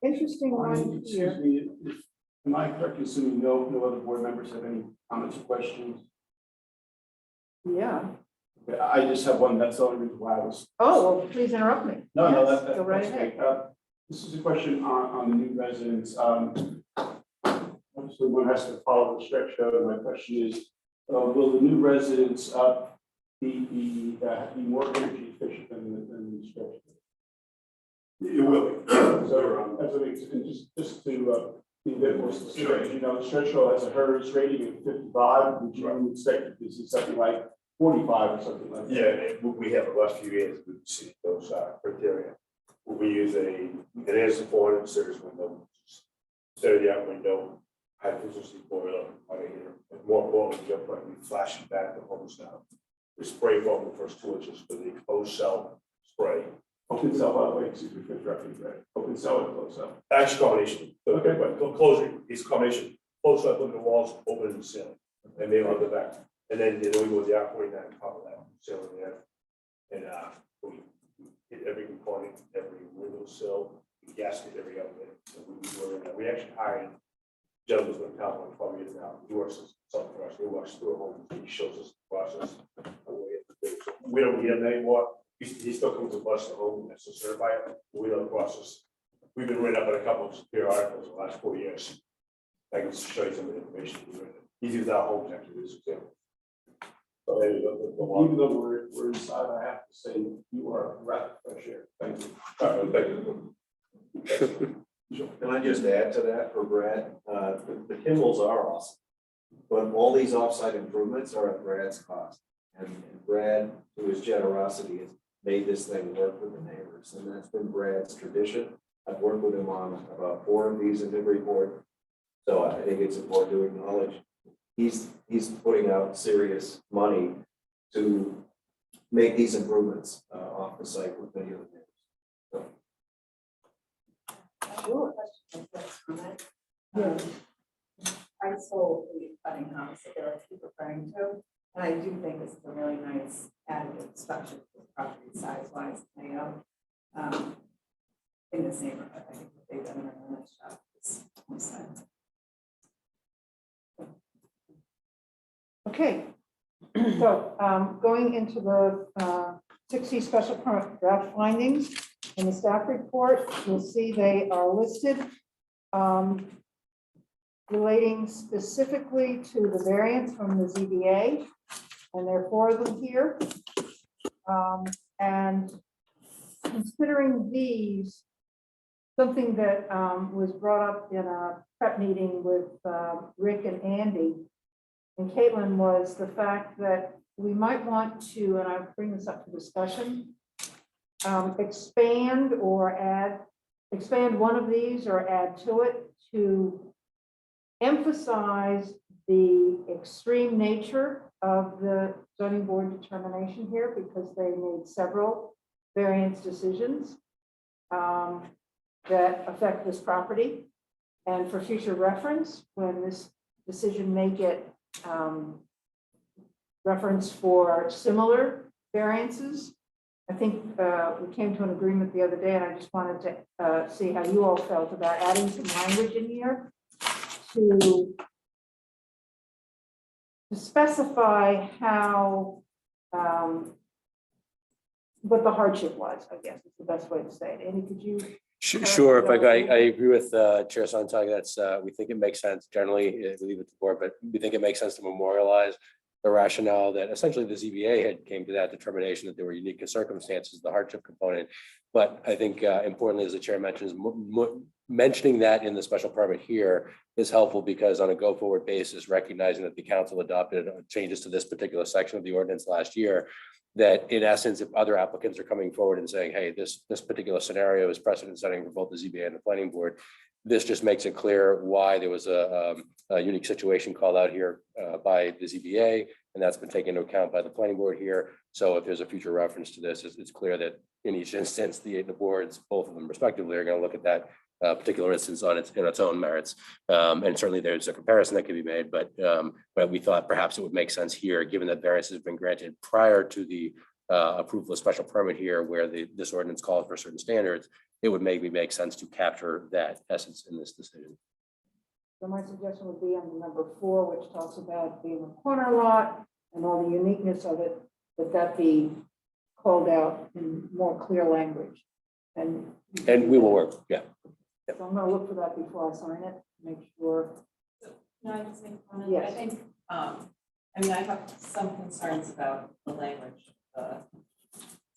Interesting one here. Excuse me, am I correct in assuming no other board members have any comments or questions? Yeah. Okay, I just have one, that's the only reason why I was. Oh, well, please interrupt me. No, Yes, that's go right that's ahead. great. This is a question on the new residents. Obviously, one has to follow the stretch code, and my question is, will the new residents be more energy efficient than the stretch code? It will. So, as I mean, and just to be a bit more specific, you know, the stretch code has a HERS rating of 55, would you expect to see something like 45 or something like that? Yeah, we have the last few years, we've seen those criteria. We use it is a 400 series window, 30 out window, high efficiency boiler, out of here. And more importantly, just like we flashing back the homes now. We spray foam the first 2 inches for the closed cell spray. Open cell, by the way, excuse me for interrupting, right? Open cell and close cell. Actually, combination. Okay. But closing is combination. Close up with the walls, open in the ceiling, and maybe on the back. And then we go with the R49 on top of that, ceiling there. And we hit every component, every window sill, gasket every outlet. So we actually hired gentleman's been talking probably years now. He works as something for us. He walks through a home. He shows us the process. So we don't need him anymore. He still comes to bust the home and to certify it. We know the process. We've been written up in a couple of peer articles in the last 4 years. I can show you some of the information we've written. He's used our homes actually this example. So there you go. Even though we're inside, I have to say you are a breath of fresh air. Thank you. Thank you. Can I just add to that for Brad? The Kimbells are awesome, but all these offsite improvements are at Brad's cost. And Brad, through his generosity, has made this thing work with the neighbors, and that's been Brad's tradition. I've worked with him on about 4 of these in Newburyport, so I think it's important to acknowledge he's putting out serious money to make these improvements off the site with many of the neighbors. So. Yes. I sold the budding house that they're referring to, and I do think this is a really nice additive structure to the property size wise, layout. In this neighborhood, I think that they've done a really nice job. This side. Okay, so going into the 60 special permit draft findings in the staff report, you'll see they are listed relating specifically to the variance from the ZBA, and there are 4 of them here. And considering these, something that was brought up in a prep meeting with Rick and Andy and Caitlin was the fact that we might want to, and I'll bring this up to discussion, expand one of these or add to it to emphasize the extreme nature of the zoning board determination here, because they made several variance decisions that affect this property. And for future reference, when this decision may get reference for similar variances. I think we came to an agreement the other day, and I just wanted to see how you all felt about adding some language in here to specify how what the hardship was, I guess is the best way to say it. Andy, could you? Sure, if I agree with Chair Sontag, that's, we think it makes sense generally, we leave it to the board, but we think it makes sense to memorialize the rationale that essentially the ZBA had came to that determination that there were unique circumstances, the hardship component. But I think importantly, as the chair mentions, mentioning that in the special permit here is helpful because on a go-forward basis, recognizing that the council adopted changes to this particular section of the ordinance last year, that in essence, if other applicants are coming forward and saying, hey, this particular scenario is precedent setting for both the ZBA and the planning board, this just makes it clear why there was a unique situation called out here by the ZBA, and that's been taken into account by the planning board here. So if there's a future reference to this, it's clear that in each instance, the boards, both of them respectively, are going to look at that particular instance on its own merits. And certainly there's a comparison that can be made, but we thought perhaps it would make sense here, given that variance has been granted prior to the approval of special permit here, where this ordinance calls for certain standards, it would maybe make sense to capture that essence in this decision. So my suggestion would be on number 4, which talks about being a corner lot and all the uniqueness of it, that be called out in more clear language. And we will work, yeah. So I'm gonna look for that before I sign it, make sure. No, I just make a comment. Yes. I think, I mean, I have some concerns about the language,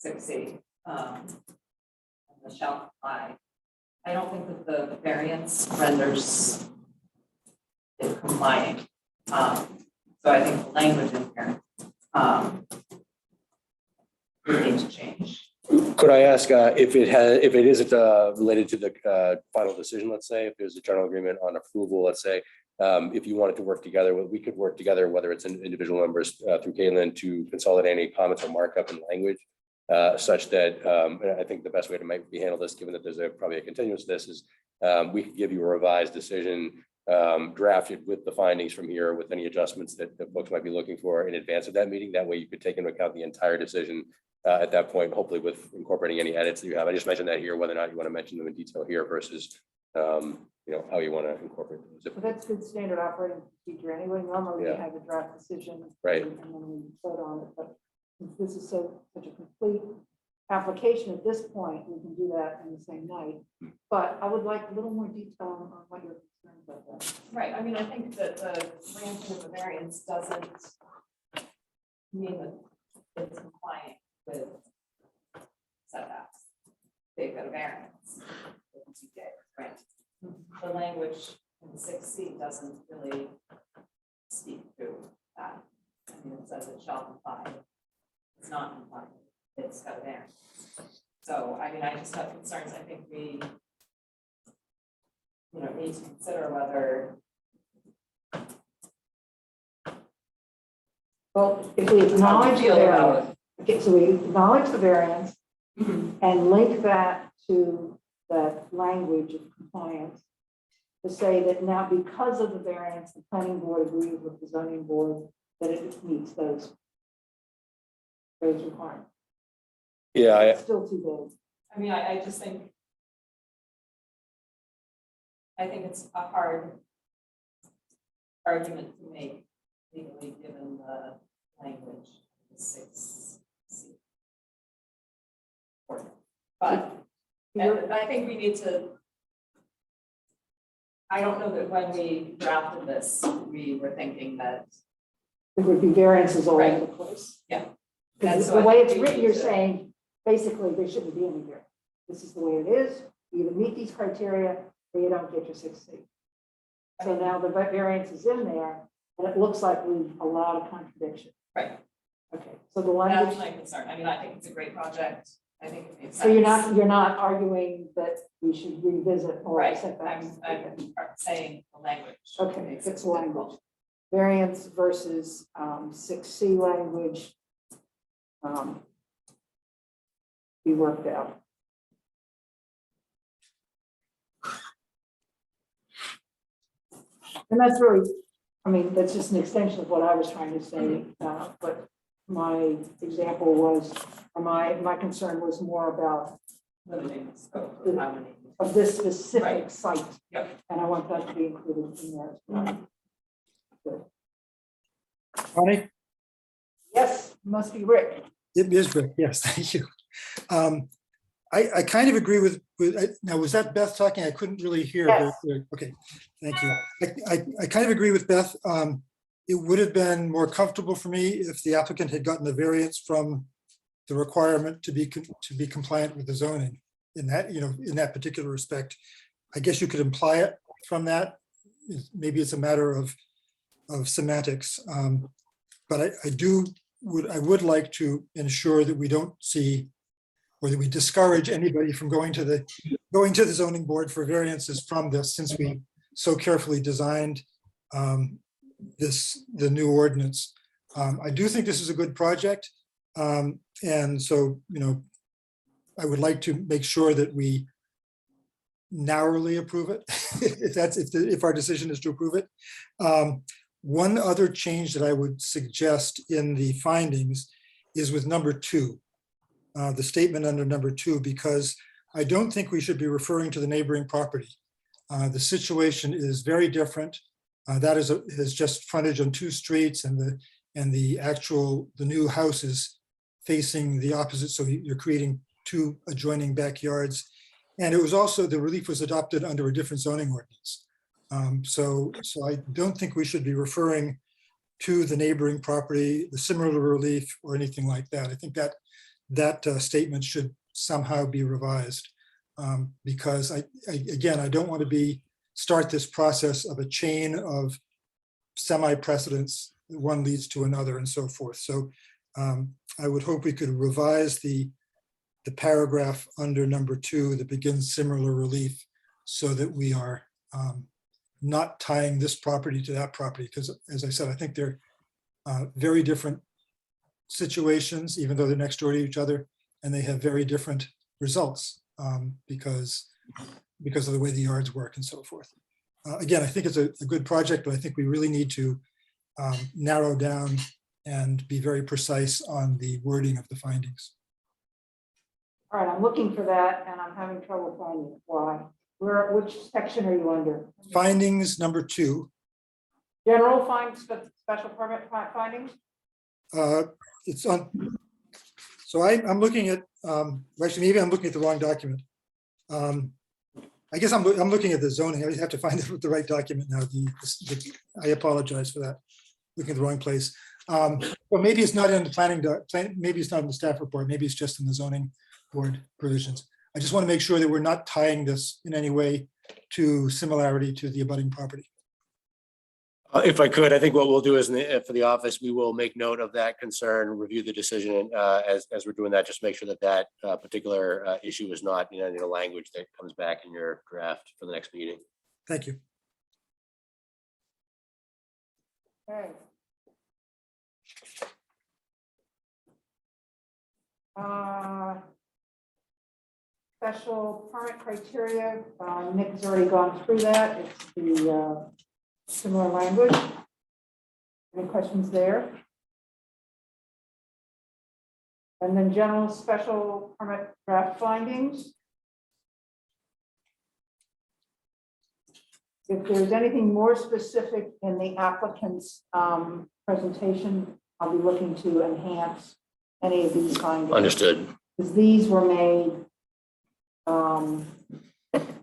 6C, and the shall apply. I don't think that the variance renders it complying. So I think the language in here would need to change. Could I ask if it isn't related to the final decision, let's say, if there's a general agreement on approval, let's say, if you wanted to work together, we could work together, whether it's individual members through Caitlin, to consolidate any comments or markup in language, such that and I think the best way to maybe handle this, given that there's probably a continuous, this is we could give you a revised decision drafted with the findings from here, with any adjustments that folks might be looking for in advance of that meeting. That way you could take into account the entire decision at that point, hopefully with incorporating any edits that you have. I just mentioned that here, whether or not you want to mention them in detail here versus how you want to incorporate those. So that's good standard operating procedure anyway. Normally we Yeah. have a draft decision. Right. And then we vote on it, but since this is such a complete application at this point, we can do that in the same night. But I would like a little more detail on what you're concerned about. Right, I mean, I think that the granting of the variance doesn't mean that it's compliant with setbacks. They've got a variance. The language in 6C doesn't really speak to that. I mean, it says it shall comply. It's not compliant. It's got a variance. So, I mean, I just have concerns. I think we, need to consider whether. Well, if we acknowledge the feel about variance, okay, so we acknowledge the variance and link that to that language of compliance to say that now because of the variance, the planning board agrees with the zoning board that it meets those requirements. Yeah, It's still too big. I mean, I just think. I think it's a hard argument to make legally given the language of the 6C. But I think we need to. I don't know that when we drafted this, we were thinking that. There would be variances all over Right. the place. Yeah. Because So the I way think it's we written, need you're to- saying, basically, there shouldn't be any variance. This is the way it is. You either meet these criteria or you don't get your 6C. So now the variance is in there, and it looks like we've allowed a contradiction. Right. Okay, so the That's language, my concern. I mean, I think it's a great project. I think it makes sense. so you're not arguing that we should revisit all the Right, setbacks. I'm saying the language. Okay, makes fix it language. difficult. Variance versus 6C language. Be worked out. And that's really, I mean, that's just an extension of what I was trying to say, but my example was, or my concern was more about Limiting the scope of how many. of this specific Right. site. Yep. And I want that to be included in there as well. Bonnie? Yes, must be Rick. It is Rick, yes, thank you. I kind of agree with, now was that Beth talking? I couldn't really hear. Yes. Okay, thank you. I kind of agree with Beth. it would have been more comfortable for me if the applicant had gotten the variance from the requirement to be compliant with the zoning in that, in that particular respect. I guess you could imply it from that. Maybe it's a matter of semantics. But I would like to ensure that we don't see, or that we discourage anybody from going to the zoning board for variances from this, since we so carefully designed the new ordinance. I do think this is a good project. And so, I would like to make sure that we narrowly approve it, if our decision is to approve it. One other change that I would suggest in the findings is with number 2, the statement under number 2, because I don't think we should be referring to the neighboring property. The situation is very different. That is just frontage on 2 streets, and the new house is facing the opposite. So you're creating 2 adjoining backyards. And it was also, the relief was adopted under a different zoning ordinance. So I don't think we should be referring to the neighboring property, the similar relief, or anything like that. I think that statement should somehow be revised, because again, I don't want to start this process of a chain of semi-precedents. One leads to another and so forth. So I would hope we could revise the paragraph under number 2 that begins similar relief, so that we are not tying this property to that property, because as I said, I think they're very different situations, even though they're next door to each other, and they have very different results because of the way the yards work and so forth. Again, I think it's a good project, but I think we really need to narrow down and be very precise on the wording of the findings. All right, I'm looking for that and I'm having trouble finding it. Why? Which section are you under? Findings number 2. General special permit findings? It's on. So I'm looking at, actually, maybe I'm looking at the wrong document. I guess I'm looking at the zoning. I have to find the right document now. I apologize for that. Looking at the wrong place. Well, maybe it's not in the maybe it's not in the staff report. Maybe it's just in the zoning board provisions. I just want to make sure that we're not tying this in any way to similarity to the abutting property. If I could, I think what we'll do is for the office, we will make note of that concern, review the decision as we're doing that, just make sure that particular issue is not in the language that comes back in your draft for the next meeting. Thank you. Okay. Special permit criteria, Nick has already gone through that. It's the similar language. Any questions there? And then general special permit draft findings. If there's anything more specific in the applicant's presentation, I'll be looking to enhance any of these findings. Understood. Because these were made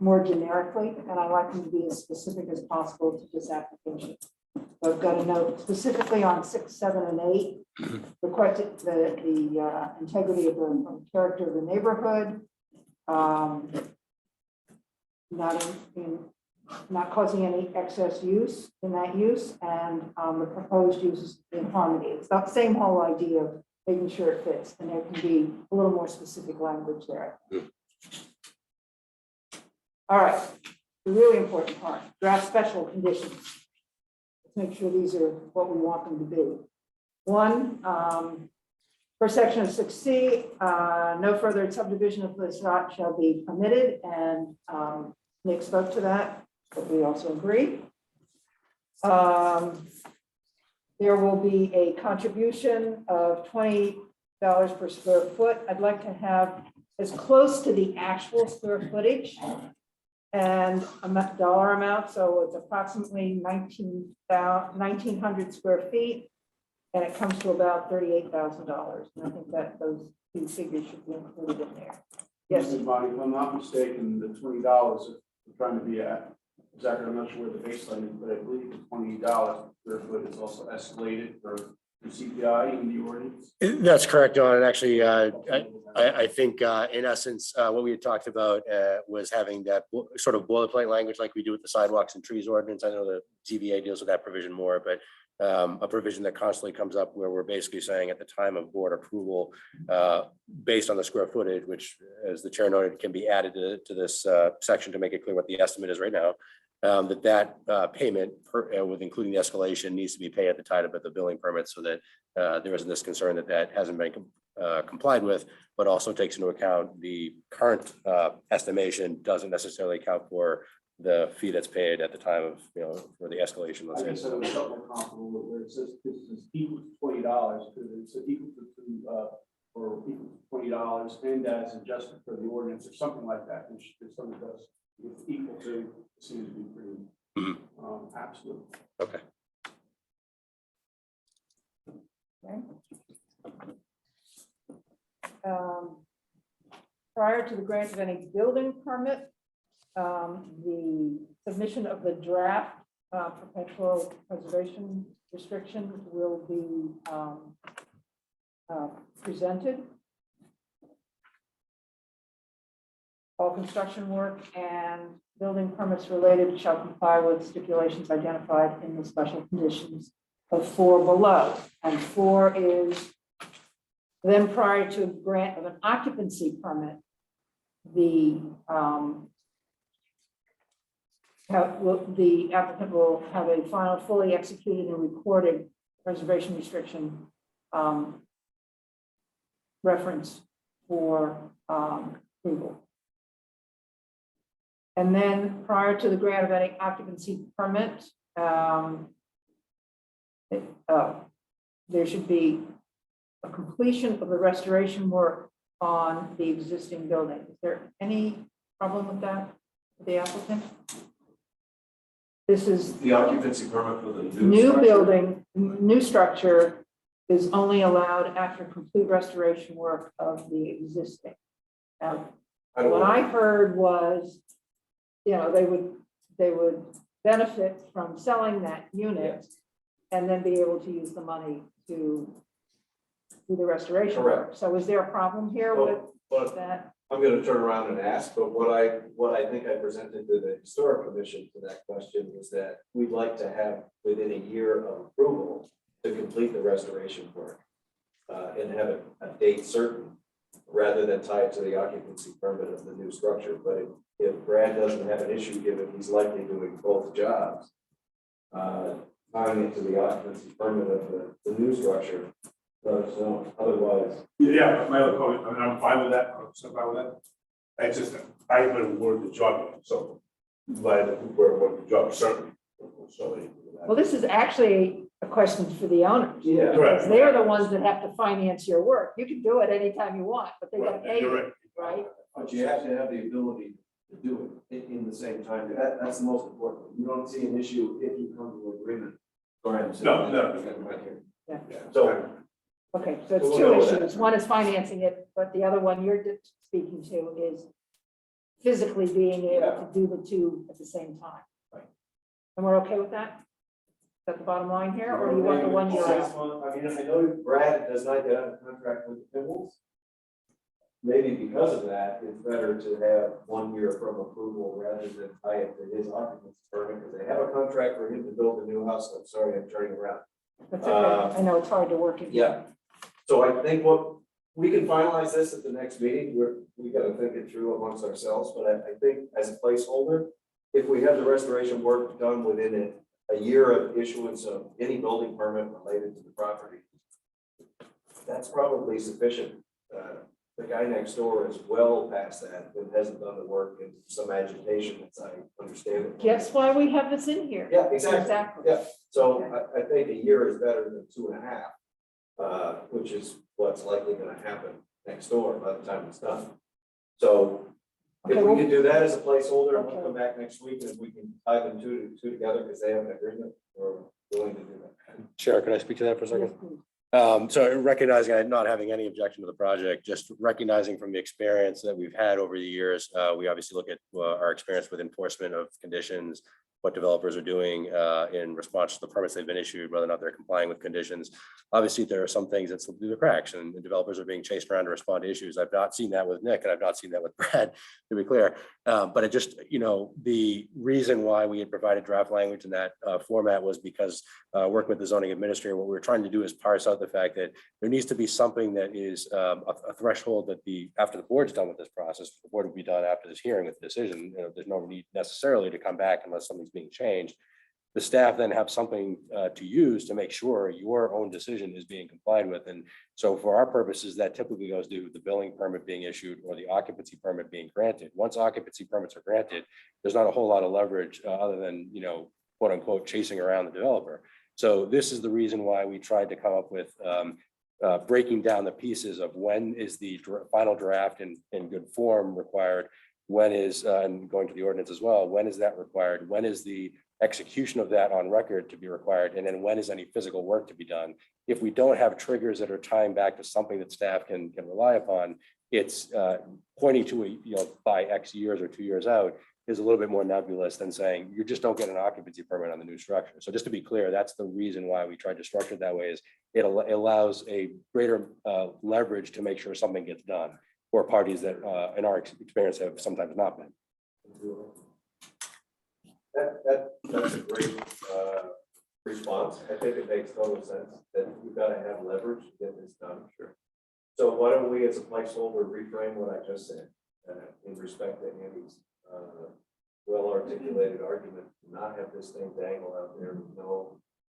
more generically, and I like them to be as specific as possible to this application. So I've got a note specifically on 6, 7, and 8, requested the integrity of the character of the neighborhood, not causing any excess use in that use, and the proposed use is in harmony. It's not the same whole idea of making sure it fits, and there can be a little more specific language there. All right, the really important part, draft special conditions. Let's make sure these are what we want them to be. 1, first section of 6C, no further subdivision of this lot shall be permitted, and Nick spoke to that, but we also agree. There will be a contribution of $20 per square foot. I'd like to have as close to the actual square footage and dollar amount. So it's approximately 1,900 square feet, and it comes to about $38,000. And I think that those 2 figures should be included in there. Yes. Mr. Bonnie, if I'm not mistaken, the $20 we're trying to be at exactly, I'm not sure where the baseline is, but I believe the $28 per foot is also escalated for CPI in the ordinance. That's correct, Don. And actually, I think in essence, what we had talked about was having that sort of boilerplate language like we do with the sidewalks and trees ordinance. I know the ZBA deals with that provision more, but a provision that constantly comes up where we're basically saying at the time of board approval, based on the square footage, which as the chair noted, can be added to this section to make it clear what the estimate is right now. That payment with including the escalation needs to be paid at the time of the building permit so that there isn't this concern that hasn't been complied with, but also takes into account the current estimation doesn't necessarily account for the fee that's paid at the time of, for the escalation. I Let's guess say. it was something comparable where it says this is equal to $20, because it's equal to or equal to $20 and as adjusted for the ordinance or something like that, which if someone does, it's equal to, it seems to be pretty absolute. Okay. Prior to the grant of any building permit, the submission of the draft perpetual preservation restriction will be presented. All construction work and building permits related shall comply with stipulations identified in the special conditions of 4 below. And 4 is then prior to grant of an occupancy permit, the applicant will have a final fully executed and recorded preservation restriction reference for approval. And then prior to the grant of any occupancy permit, there should be a completion of the restoration work on the existing building. Is there any problem with that, with the applicant? This is The occupancy permit for the new structure. building, new structure is only allowed after complete restoration work of the existing. Now, I don't what know. I heard was, they would benefit from selling that unit and then be able to use the money to do the restoration work. Correct. So is there a problem here with But that? I'm gonna turn around and ask, but what I think I presented to the historic commission to that question was that we'd like to have within a year of approval to complete the restoration work. And have a date certain, rather than tie it to the occupancy permit of the new structure. But if Brad doesn't have an issue, given he's likely doing both jobs, tying it to the occupancy permit of the new structure, so otherwise. Yeah, my other comment, I mean, I'm fine with that, I'm fine with that. It's just, I haven't awarded the job yet, so, but we're awarded the job, certainly. So, Well, this is actually a question for the owners. Yeah. Correct. Because they're the ones that have to finance your work. You can do it anytime you want, but they gotta pay You're you, right. right? But you have to have the ability to do it in the same time. That's the most important. You don't see an issue if you come to agreement. Sorry, I'm saying. Yeah. So, Okay, so it's We'll two go with that. issues. One is financing it, but the other one you're speaking to is physically being able to do the two at the same time. Right. And we're okay with that? Is that the bottom line here, or do you want the 1 year? I mean, I know Brad does not get out of contract with the Pibbles. Maybe because of that, it's better to have 1 year from approval rather than tie it to his occupancy permit, because they have a contract for him to build a new house. I'm sorry, I'm turning around. That's okay. I know it's hard to work in. Yeah. So I think we can finalize this at the next meeting. We gotta think it through amongst ourselves, but I think as a placeholder, if we have the restoration work done within a year of issuance of any building permit related to the property, that's probably sufficient. The guy next door is well past that and hasn't done the work in some agitation, as I understand it. Guess why we have this in here? Yeah, exactly. Exactly. Yeah. So I think a year is better than 2.5, which is what's likely gonna happen next door by the time it's done. So if Okay, we well- can do that as a placeholder, Okay. we'll come back next week and we can tie them two together because they have an agreement, we're willing to do that. Chair, can I speak to that for a second? Yes, please. So recognizing I'm not having any objection to the project, just recognizing from the experience that we've had over the years, we obviously look at our experience with enforcement of conditions what developers are doing in response to the permits they've been issued, whether or not they're complying with conditions. Obviously, there are some things that slip through the cracks, and the developers are being chased around to respond to issues. I've not seen that with Nick, and I've not seen that with Brad, to be clear. But it just, the reason why we had provided draft language in that format was because working with the zoning administrator, what we were trying to do is parse out the fact that there needs to be something that is a threshold that after the board's done with this process, the board will be done after this hearing with the decision. There's no need necessarily to come back unless something's being changed. The staff then have something to use to make sure your own decision is being complied with. And so for our purposes, that typically goes to the building permit being issued or the occupancy permit being granted. Once occupancy permits are granted, there's not a whole lot of leverage other than, quote unquote, chasing around the developer. So this is the reason why we tried to come up with breaking down the pieces of when is the final draft in good form required, when is, and going to the ordinance as well, when is that required, when is the execution of that on record to be required, and then when is any physical work to be done. If we don't have triggers that are tying back to something that staff can rely upon, it's pointing to by X years or 2 years out is a little bit more nebulous than saying you just don't get an occupancy permit on the new structure. So just to be clear, that's the reason why we tried to structure it that way, is it allows a greater leverage to make sure something gets done for parties that in our experience have sometimes not been. That's a great response. I think it makes total sense that you've got to have leverage to get this done. Sure. So why don't we, as a placeholder, reframe what I just said in respect to Andy's well-articulated argument to not have this thing dangle out there with no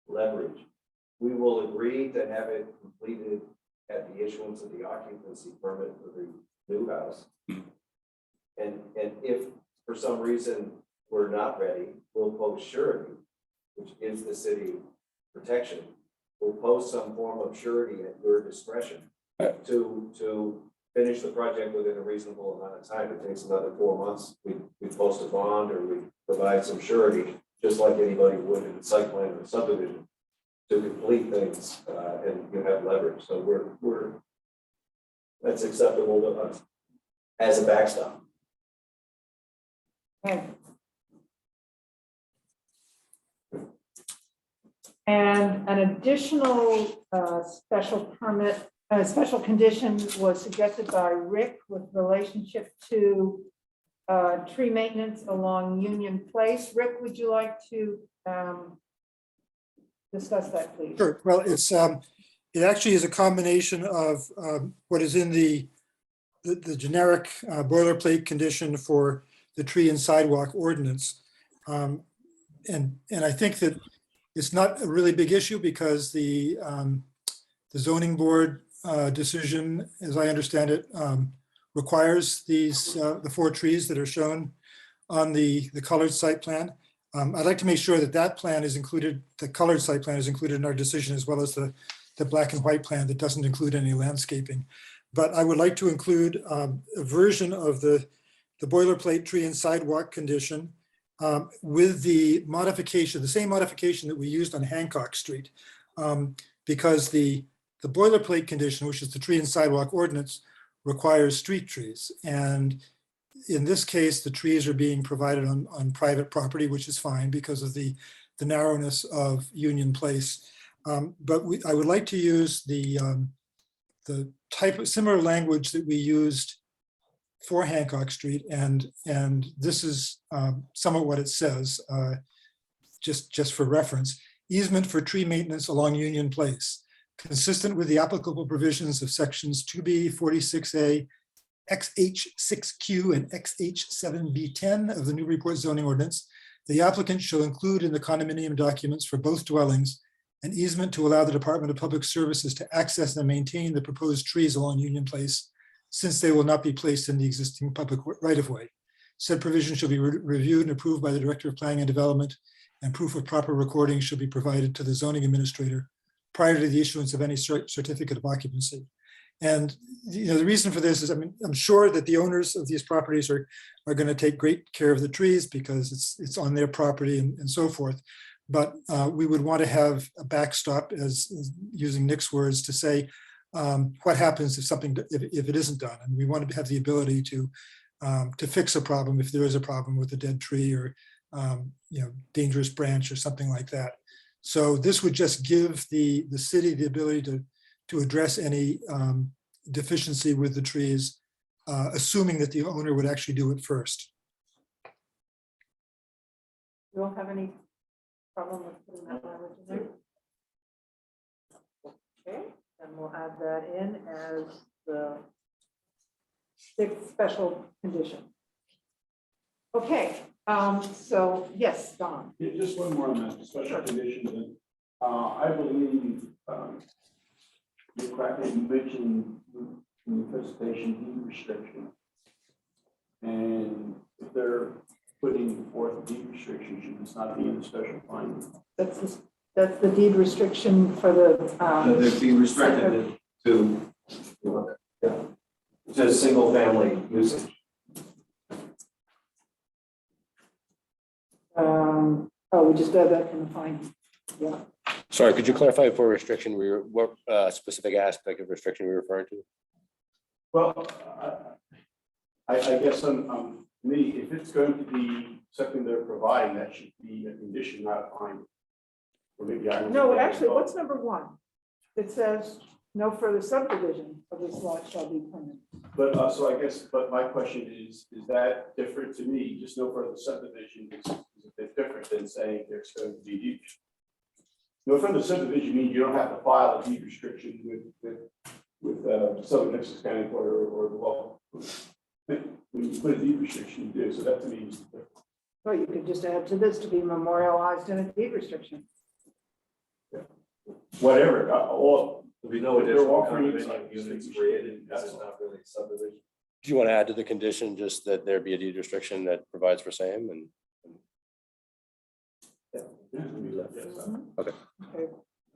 leverage. We will agree to have it completed at the issuance of the occupancy permit for the new house. And if for some reason we're not ready, we'll post surety, which gives the city protection. We'll post some form of surety at your discretion to finish the project within a reasonable amount of time. It takes another 4 months. We post a bond or we provide some surety, just like anybody would in the site plan or subdivision, to complete things, and you have leverage. So that's acceptable to us as a backstop. Okay. And an additional special condition was suggested by Rick with relationship to tree maintenance along Union Place. Rick, would you like to discuss that, please? Sure. Well, it actually is a combination of what is in the generic boilerplate condition for the tree and sidewalk ordinance. And I think that it's not a really big issue because the zoning board decision, as I understand it, requires the 4 trees that are shown on the colored site plan. I'd like to make sure that plan is included, the colored site plan is included in our decision, as well as the black and white plan that doesn't include any landscaping. But I would like to include a version of the boilerplate tree and sidewalk condition with the modification, the same modification that we used on Hancock Street, because the boilerplate condition, which is the tree and sidewalk ordinance, requires street trees. And in this case, the trees are being provided on private property, which is fine because of the narrowness of Union Place. But I would like to use the type of similar language that we used for Hancock Street, and this is somewhat what it says, just for reference. Easement for tree maintenance along Union Place, consistent with the applicable provisions of sections 2B 46A, XH6Q, and XH7B10 of the Newburyport zoning ordinance. The applicant shall include in the condominium documents for both dwellings an easement to allow the Department of Public Services to access and maintain the proposed trees along Union Place, since they will not be placed in the existing public right-of-way. Said provision shall be reviewed and approved by the Director of Planning and Development, and proof of proper recording shall be provided to the zoning administrator prior to the issuance of any certificate of occupancy. And the reason for this is, I'm sure that the owners of these properties are going to take great care of the trees because it's on their property and so forth. But we would want to have a backstop, as using Nick's words, to say what happens if it isn't done. And we want to have the ability to fix a problem if there is a problem with a dead tree or dangerous branch or something like that. So this would just give the city the ability to address any deficiency with the trees, assuming that the owner would actually do it first. You don't have any problem with putting that language in there? Okay, then we'll add that in as the sixth special condition. Okay, so yes, Don. Yeah, just one more on that special conditions, and I believe you correctly mentioned in the presentation deed restriction. And if they're putting forth deed restrictions, should this not be in the special finding? That's the deed restriction for the. They'd be restricted to single family usage. We just add that in the finding. Yeah. Sorry, could you clarify for restriction, what specific aspect of restriction we're referring to? Well, I guess me, if it's going to be something they're providing, that should be a condition, not a finding. Or maybe I. No, actually, what's number one? It says no further subdivision of this lot shall be permitted. But so I guess, but my question is that different to me? Just no further subdivision is a bit different than saying there's going to be deed. No further subdivision means you don't have to file a deed restriction with Southern Essex County Court or the law. When you put a deed restriction, you do. So that to me is different. Well, you could just add to this to be memorialized in a deed restriction. Whatever, all. There'll be no additional offering condominium units created. That's not really a subdivision. Do you want to add to the condition just that there be a deed restriction that provides for same and? Okay. Okay.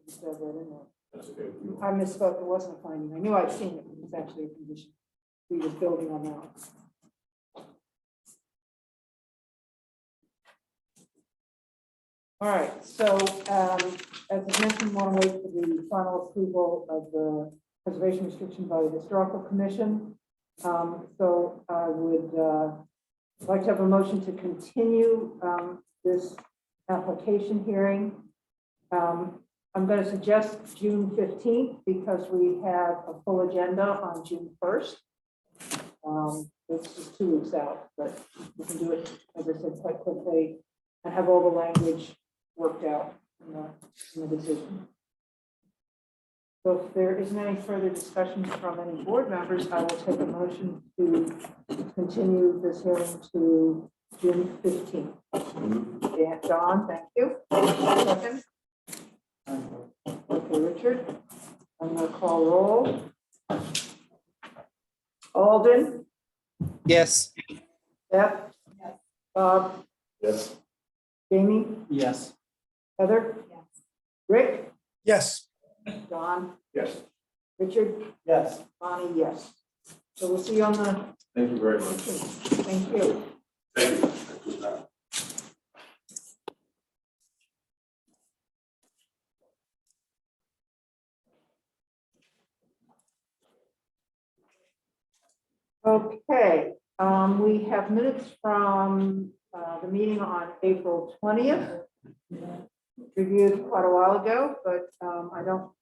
Just add that in there. That's okay with you. I misspoke, it wasn't a finding. I knew I'd seen it, but it's actually a condition. We were building on that. All right, so as I mentioned, we want to wait for the final approval of the preservation restriction by the Historical Commission. So I would like to have a motion to continue this application hearing. I'm going to suggest June 15th because we have a full agenda on June 1st. It's just 2 weeks out, but we can do it, as I said, quite quickly and have all the language worked out in the decision. So if there isn't any further discussion from any board members, I will take a motion to continue this hearing to June 15th. Yeah, Don, thank you. Second. Okay, Richard, I'm going to call roll. Alden, Yes. Beth, Bob, Yes. Jamie, Yes. Heather, Yes. Rick, Yes, Don, Yes. Richard, Yes. Bonnie, yes. So we'll see you on the, Thank you very much. thank you. Thank you. Okay, we have minutes from the meeting on April 20th. Reviewed quite a while ago, but I don't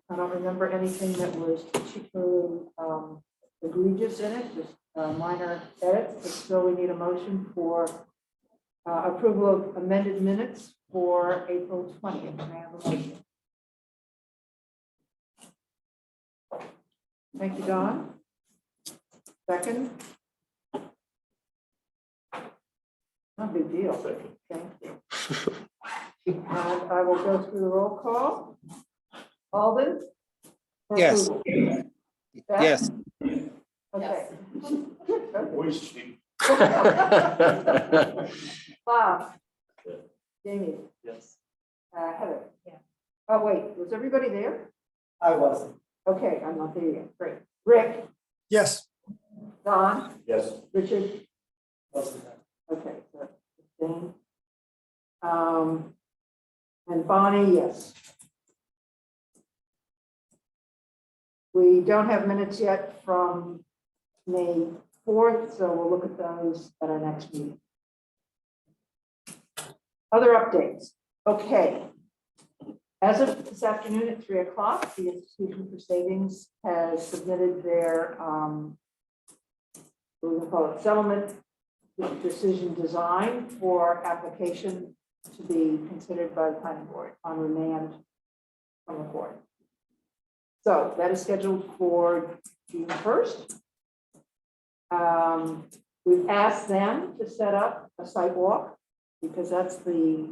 remember anything that was particularly egregious in it, just minor edits. But still, we need a motion for approval of amended minutes for April 20th. May I have a motion? Thank you, Don. Second? No big deal. Thank you. And I will go through the roll call. Alden? For Yes. approval. Beth? Yes. Okay. Voice speak. Bob? Jamie? Yes. Heather? Yeah. Oh, wait, was everybody there? I wasn't. Okay, I'm not there yet. Great. Rick? yes, Don? Yes. Richard? Wasn't there. Okay, so Jane. And Bonnie, yes. We don't have minutes yet from May 4th, so we'll look at those at our next meeting. Other updates. Okay. As of this afternoon at 3 o'clock, the Institution for Savings has submitted their, what do we call it, settlement decision design for application to be considered by the planning board on remand from the court. So that is scheduled for June 1st. We've asked them to set up a site walk because that's the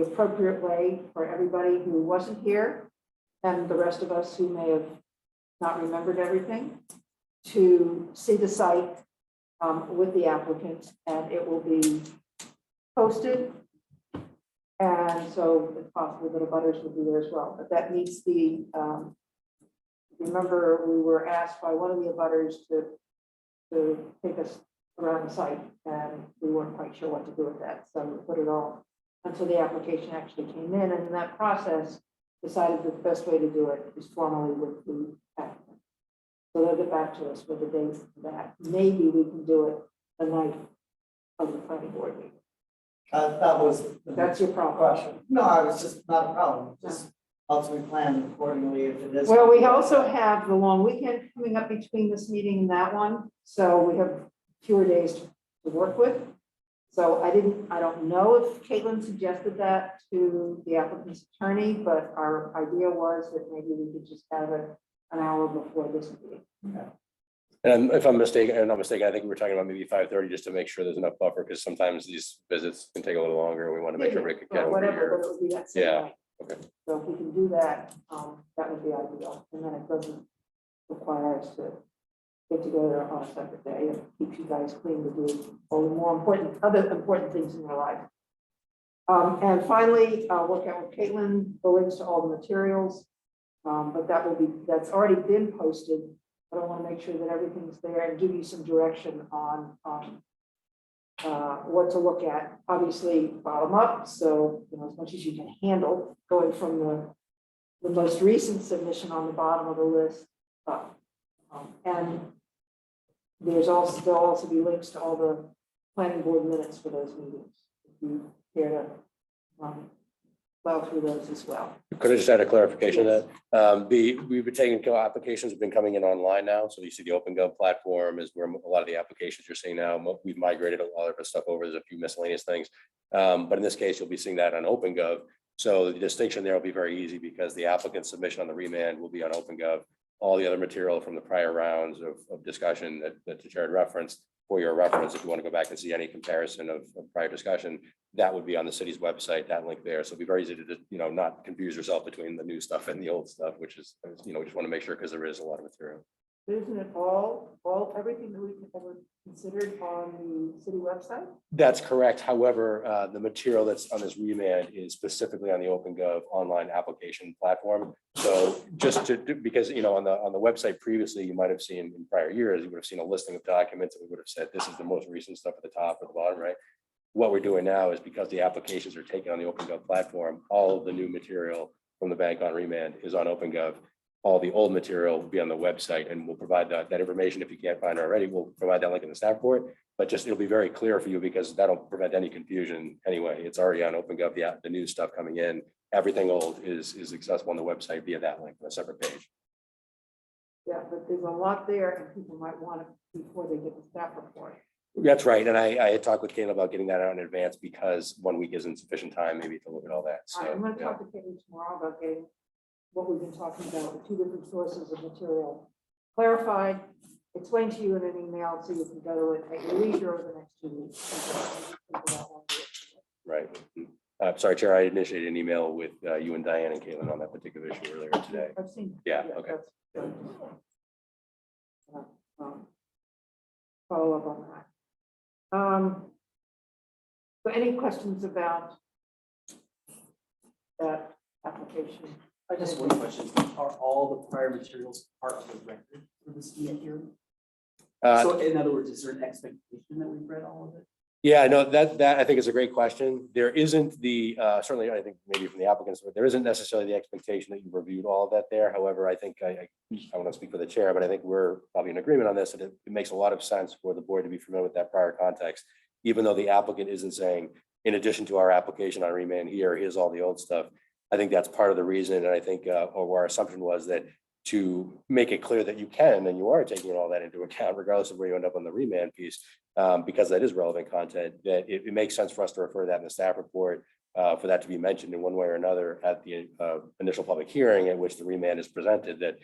appropriate way for everybody who wasn't here and the rest of us who may have not remembered everything to see the site with the applicant, and it will be posted. And so it's possible that abutters will be there as well, but that meets the, remember, we were asked by one of the abutters to take us around the site, and we weren't quite sure what to do with that, so we put it all until the application actually came in, and in that process, decided that the best way to do it is formally with the applicant. So they'll get back to us with the dates for that. Maybe we can do it the night of the planning board meeting. That was. That's your problem. Question. No, I was just not a problem, just ultimately plan accordingly if it is. Well, we also have the long weekend coming up between this meeting and that one, so we have fewer days to work with. So I don't know if Caitlin suggested that to the applicant's attorney, but our idea was that maybe we could just have it an hour before this meeting. And if I'm mistaken, I think we were talking about maybe 5:30 just to make sure there's enough buffer, because sometimes these visits can take a little longer. We want to make sure we can get Or over whatever, here. but it would be that same Yeah, night. okay. So if we can do that, that would be ideal, and then it doesn't require us to get together on a separate day. It keeps you guys clean to do all the more important, other important things in your life. And finally, I'll work out with Caitlin the links to all the materials, but that's already been posted. But I want to make sure that everything's there and give you some direction on what to look at. Obviously, bottom up, so as much as you can handle, going from the most recent submission on the bottom of the list up. And there'll also be links to all the planning board minutes for those meetings, if you care to plow through those as well. Could I just add a clarification to that? We've been taking applications have been coming in online now. So you see the OpenGov platform is where a lot of the applications you're seeing now. We've migrated a lot of the stuff over. There's a few miscellaneous things. But in this case, you'll be seeing that on OpenGov. So the distinction there will be very easy because the applicant submission on the remand will be on OpenGov. All the other material from the prior rounds of discussion that the chair had referenced for your reference, if you want to go back and see any comparison of prior discussion, that would be on the city's website, that link there. So it'd be very easy to, not confuse yourself between the new stuff and the old stuff, which is, we just want to make sure because there is a lot of material. Isn't it everything that we ever considered on the city website? That's correct. However, the material that's on this remand is specifically on the OpenGov online application platform. So just because, on the website previously, you might have seen in prior years, you would have seen a listing of documents and we would have said, this is the most recent stuff at the top or the bottom, right? What we're doing now is because the applications are taken on the OpenGov platform, all of the new material from the bank on remand is on OpenGov. All the old material will be on the website, and we'll provide that information. If you can't find it already, we'll provide that link in the staff report, but just, it'll be very clear for you because that'll prevent any confusion anyway. It's already on OpenGov, the new stuff coming in, everything old is accessible on the website via that link on a separate page. Yeah, but there's a lot there and people might want it before they get the staff report. That's right. And I had talked with Kayla about getting that out in advance because 1 week isn't sufficient time maybe to look at all that. So I'm going to talk to Caitlin tomorrow about getting what we've been talking about, the two different sources of material clarified, explained to you in an email so you can go to it at your leisure over the next 2 weeks. Right. Sorry, Chair, I initiated an email with you and Diane and Caitlin on that particular issue earlier today. I've seen. Yeah, okay. That's good. Follow up on that. So any questions about that application? I just one question, are all the prior materials part of the record for this hearing? So in other words, is there an expectation that we've read all of it? Yeah, no, that I think is a great question. There isn't the, certainly I think maybe from the applicants, but there isn't necessarily the expectation that you've reviewed all of that there. However, I think I want to speak for the chair, but I think we're probably in agreement on this, that it makes a lot of sense for the board to be familiar with that prior context, even though the applicant isn't saying, in addition to our application on remand here, here's all the old stuff. I think that's part of the reason, and I think, or our assumption was that to make it clear that you can, and you are taking all that into account, regardless of where you end up on the remand piece, because that is relevant content, that it makes sense for us to refer that in the staff report, for that to be mentioned in one way or another at the initial public hearing at which the remand is presented, that,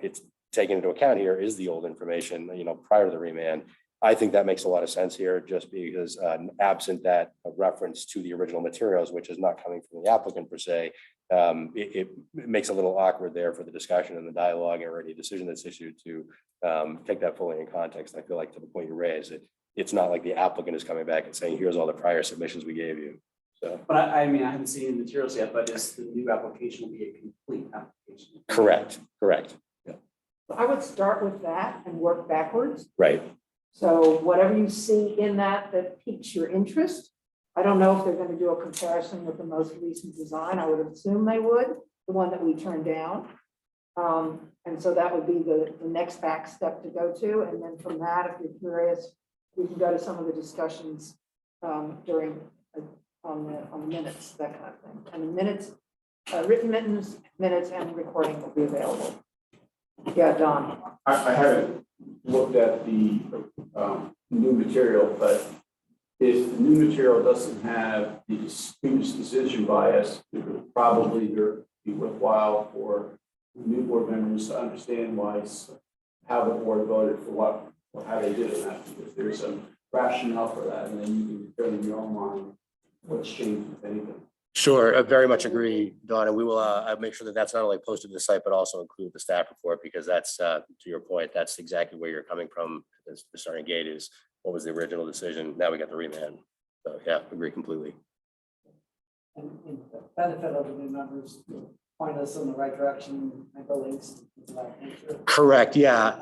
it's taken into account here is the old information, prior to the remand. I think that makes a lot of sense here, just because absent that reference to the original materials, which is not coming from the applicant per se, it makes a little awkward there for the discussion and the dialogue or any decision that's issued to take that fully in context. I feel like to the point you raised, it's not like the applicant is coming back and saying, here's all the prior submissions we gave you. So. But I mean, I haven't seen any materials yet, but is the new application will be a complete application? Correct. Yeah. I would start with that and work backwards. Right. So whatever you see in that piques your interest, I don't know if they're going to do a comparison with the most recent design. I would assume they would, the one that we turned down. And so that would be the next back step to go to. And then from that, if you're curious, we can go to some of the discussions during on the minutes, that kind of thing. And the minutes, written minutes and recording will be available. Yeah, Don. I haven't looked at the new material, but if the new material doesn't have the previous decision bias, it would probably be worthwhile for new board members to understand how the board voted for what, or how they did it. If there's some rationale for that, and then you can determine in your own mind what's changed, if anything. Sure, I very much agree, Don, and we will I'll make sure that that's not only posted to the site, but also include the staff report, because that's, to your point, that's exactly where you're coming from. The starting gate is, what was the original decision? Now we got the remand. So yeah, agree completely. And the benefit of the new members to point us in the right direction, hyperlinks, things of that nature. Correct, yeah.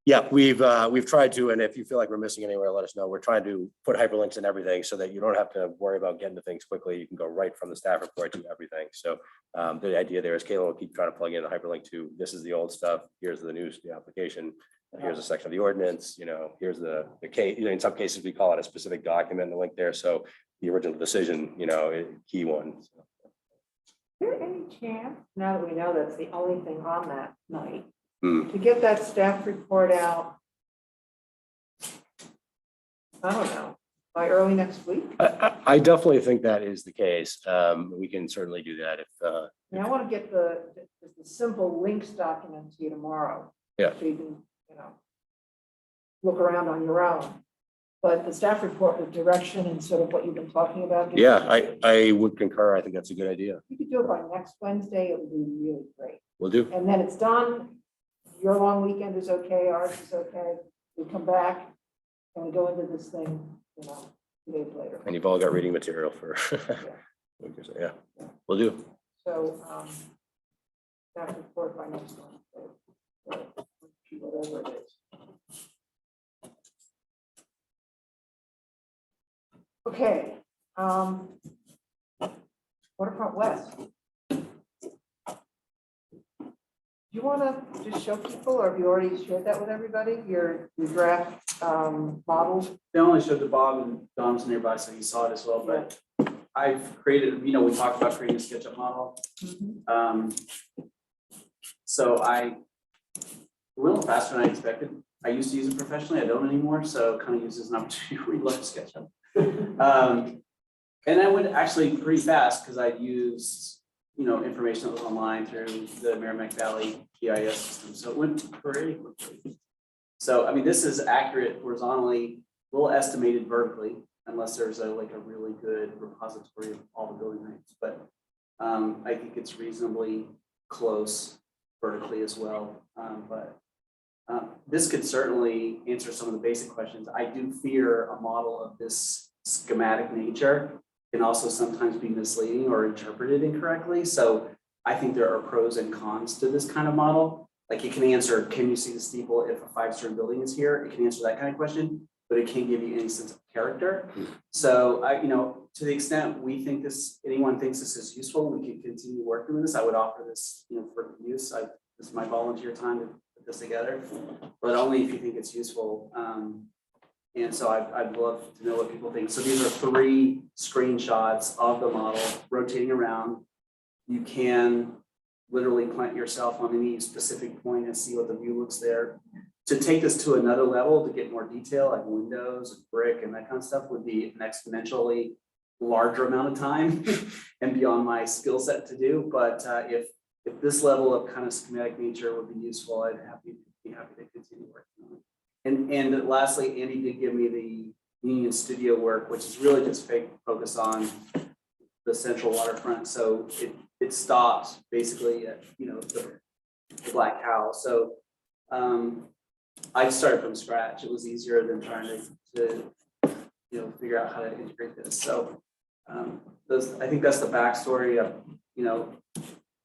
Yeah, we've tried to, and if you feel like we're missing anywhere, let us know. We're trying to put hyperlinks in everything so that you don't have to worry about getting to things quickly. You can go right from the staff report to everything. So the idea there is Kayla will keep trying to plug in the hyperlink to, this is the old stuff, here's the new application, here's a section of the ordinance, here's the case. In some cases, we call it a specific document and the link there. So the original decision, key one. So. Is there any chance, now that we know that's the only thing on that night, to get that staff report out, I don't know, by early next week? I definitely think that is the case. We can certainly do that if. I want to get the simple links document to you tomorrow. Yeah. So you can, look around on your own. But the staff report with direction and sort of what you've been talking about. Yeah, I would concur. I think that's a good idea. If you could do it by next Wednesday, it would be really great. We'll do. And then it's done. Your long weekend is okay, ours is okay. We come back and we go into this thing, 2 days later. And you've all got reading material for. Yeah, we'll do. So, staff report by next Wednesday. Whatever it is. Okay. Waterfront West. Do you want to just show people, or have you already shared that with everybody, your draft models? They only showed the Bob and Dom's nearby, so he saw it as well, but I've created, we talked about creating a SketchUp model. So I a little faster than I expected. I used to use it professionally, I don't anymore, so kind of use this as an opportunity to relearn SketchUp. And I went actually pretty fast because I used information that was online through the Merrimack Valley GIS system. So it went pretty quickly. So, I mean, this is accurate horizontally, a little estimated vertically, unless there's a really good repository of all the building rates. But I think it's reasonably close vertically as well. This could certainly answer some of the basic questions. I do fear a model of this schematic nature can also sometimes be misleading or interpreted incorrectly. So I think there are pros and cons to this kind of model. Like it can answer, can you see the steeple if a 5-story building is here? It can answer that kind of question, but it can't give you any sense of character. So to the extent anyone thinks this is useful, we can continue working with this. I would offer this, for use. This is my volunteer time to put this together, but only if you think it's useful. And so I'd love to know what people think. So these are 3 screenshots of the model rotating around. You can literally plant yourself on any specific point and see what the view looks there. To take this to another level, to get more detail, like windows, and brick, and that kind of stuff, would be an exponentially larger amount of time and beyond my skill set to do. But if this level of kind of schematic nature would be useful, I'd be happy to continue working on it. And lastly, Andy did give me the Union Studio work, which is really just focused on the central waterfront. So it stops basically at, the Black Cow. So I started from scratch. It was easier than trying to figure out how to integrate this. So I think that's the backstory of,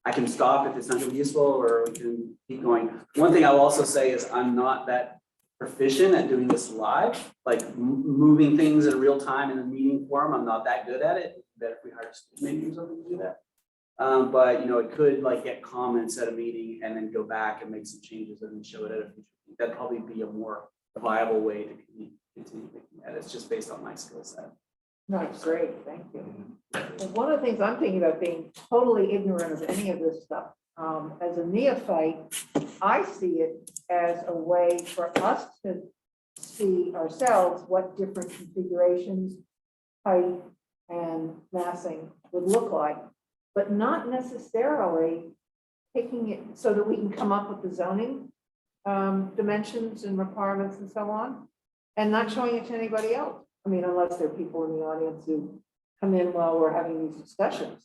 I can stop if it's not going to be useful, or we can keep going. One thing I will also say is I'm not that proficient at doing this live, like moving things in real time in a meeting form. I'm not that good at it. Better if we hire maybe something to do that. But it could like get comments at a meeting and then go back and make some changes and then show it at a future meeting. That'd probably be a more viable way to continue making that. It's just based on my skill set. That's great, thank you. And one of the things I'm thinking about, being totally ignorant of any of this stuff, as a neophyte, I see it as a way for us to see ourselves what different configurations, height, and massing would look like, but not necessarily taking it so that we can come up with the zoning dimensions and requirements and so on, and not showing it to anybody else. I mean, unless there are people in the audience who come in while we're having these discussions.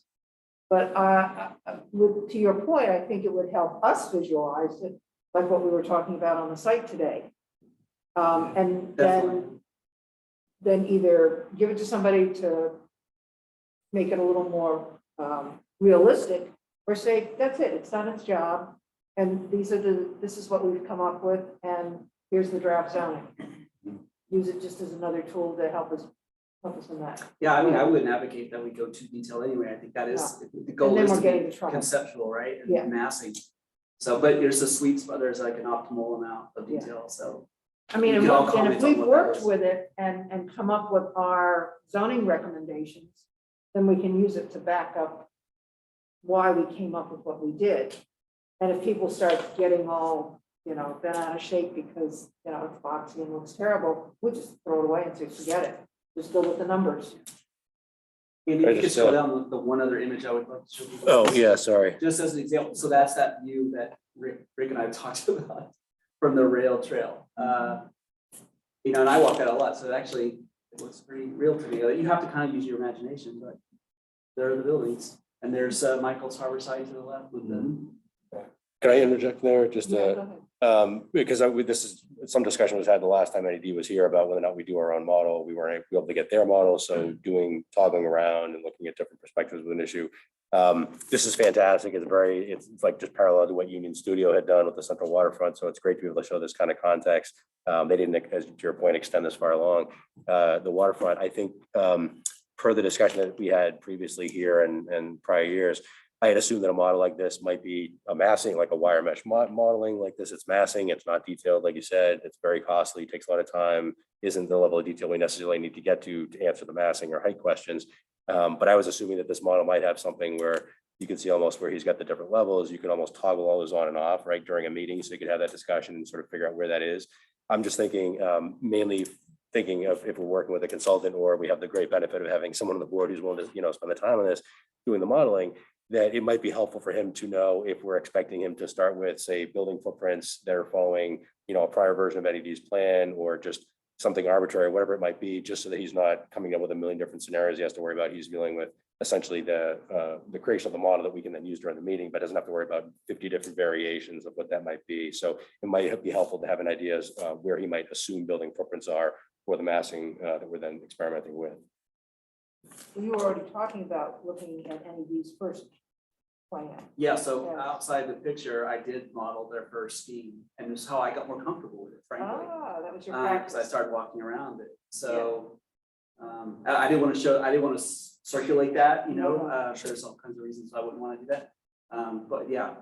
But to your point, I think it would help us visualize it, like what we were talking about on the site today. And then either give it to somebody to make it a little more realistic, or say, that's it, it's done its job. And this is what we've come up with, and here's the draft zoning. Use it just as another tool to help us in that. Yeah, I mean, I wouldn't advocate that we go too detailed anyway. I think that is, the goal And then is we're to getting be to trouble. conceptual, right? Yeah. And massing. So, but there's a sweet spot, there's like an optimal amount of Yeah. detail, so. I mean, We and can all if comment on we've what that worked is. with it and come up with our zoning recommendations, then we can use it to back up why we came up with what we did. And if people start getting all, bent out of shape because, it's boxy and looks terrible, we'll just throw it away and say, forget it. Just go with the numbers. And if you could slow down the one other image I would like to show you. Oh, yeah, sorry. Just as an example, so that's that view that Rick and I talked about from the rail trail. And I walk that a lot, so it looks pretty real to me. You have to kind of use your imagination, but there are the buildings, and there's Michael's Harbor site to the left with them. Can I interject there? Just Yeah, go ahead. because this is some discussion was had the last time NED was here about whether or not we do our own model. We weren't able to get their model, so toggling around and looking at different perspectives was an issue. This is fantastic. It's like just parallel to what Union Studio had done with the central waterfront. So it's great to be able to show this kind of context. They didn't, as to your point, extend this far along. The waterfront, I think, per the discussion that we had previously here and prior years, I had assumed that a model like this might be a massing, like a wire mesh modeling like this. It's massing, it's not detailed, like you said, it's very costly, takes a lot of time, isn't the level of detail we necessarily need to get to answer the massing or height questions. But I was assuming that this model might have something where you can see almost where he's got the different levels. You can almost toggle all those on and off, right, during a meeting. So you could have that discussion and sort of figure out where that is. I'm just thinking, mainly thinking of if we're working with a consultant, or we have the great benefit of having someone on the board who's willing to, spend the time on this, doing the modeling, that it might be helpful for him to know if we're expecting him to start with, say, building footprints that are following, a prior version of NED's plan, or just something arbitrary, whatever it might be, just so that he's not coming up with a million different scenarios he has to worry about. He's dealing with essentially the creation of the model that we can then use during the meeting, but doesn't have to worry about 50 different variations of what that might be. So it might be helpful to have an idea as where he might assume building footprints are for the massing that we're then experimenting with. You were already talking about looking at NED's first plan. Yeah, so Yes. outside the picture, I did model their first scheme, and it's how I got more comfortable with it, frankly. That was your Because practice. I started walking around it. So I didn't want to circulate that, there's all kinds of reasons I wouldn't want to do that. But yeah.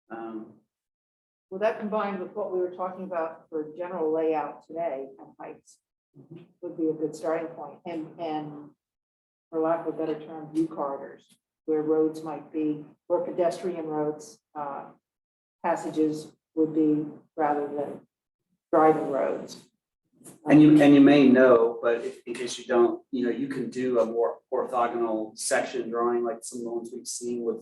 Well, that combined with what we were talking about for general layout today and heights, would be a good starting point. And for lack of a better term, view corridors, where roads might be, where pedestrian roads, passages would be rather than driving roads. And you may know, but in case you don't, you can do a more orthogonal section drawing like some of the ones we've seen with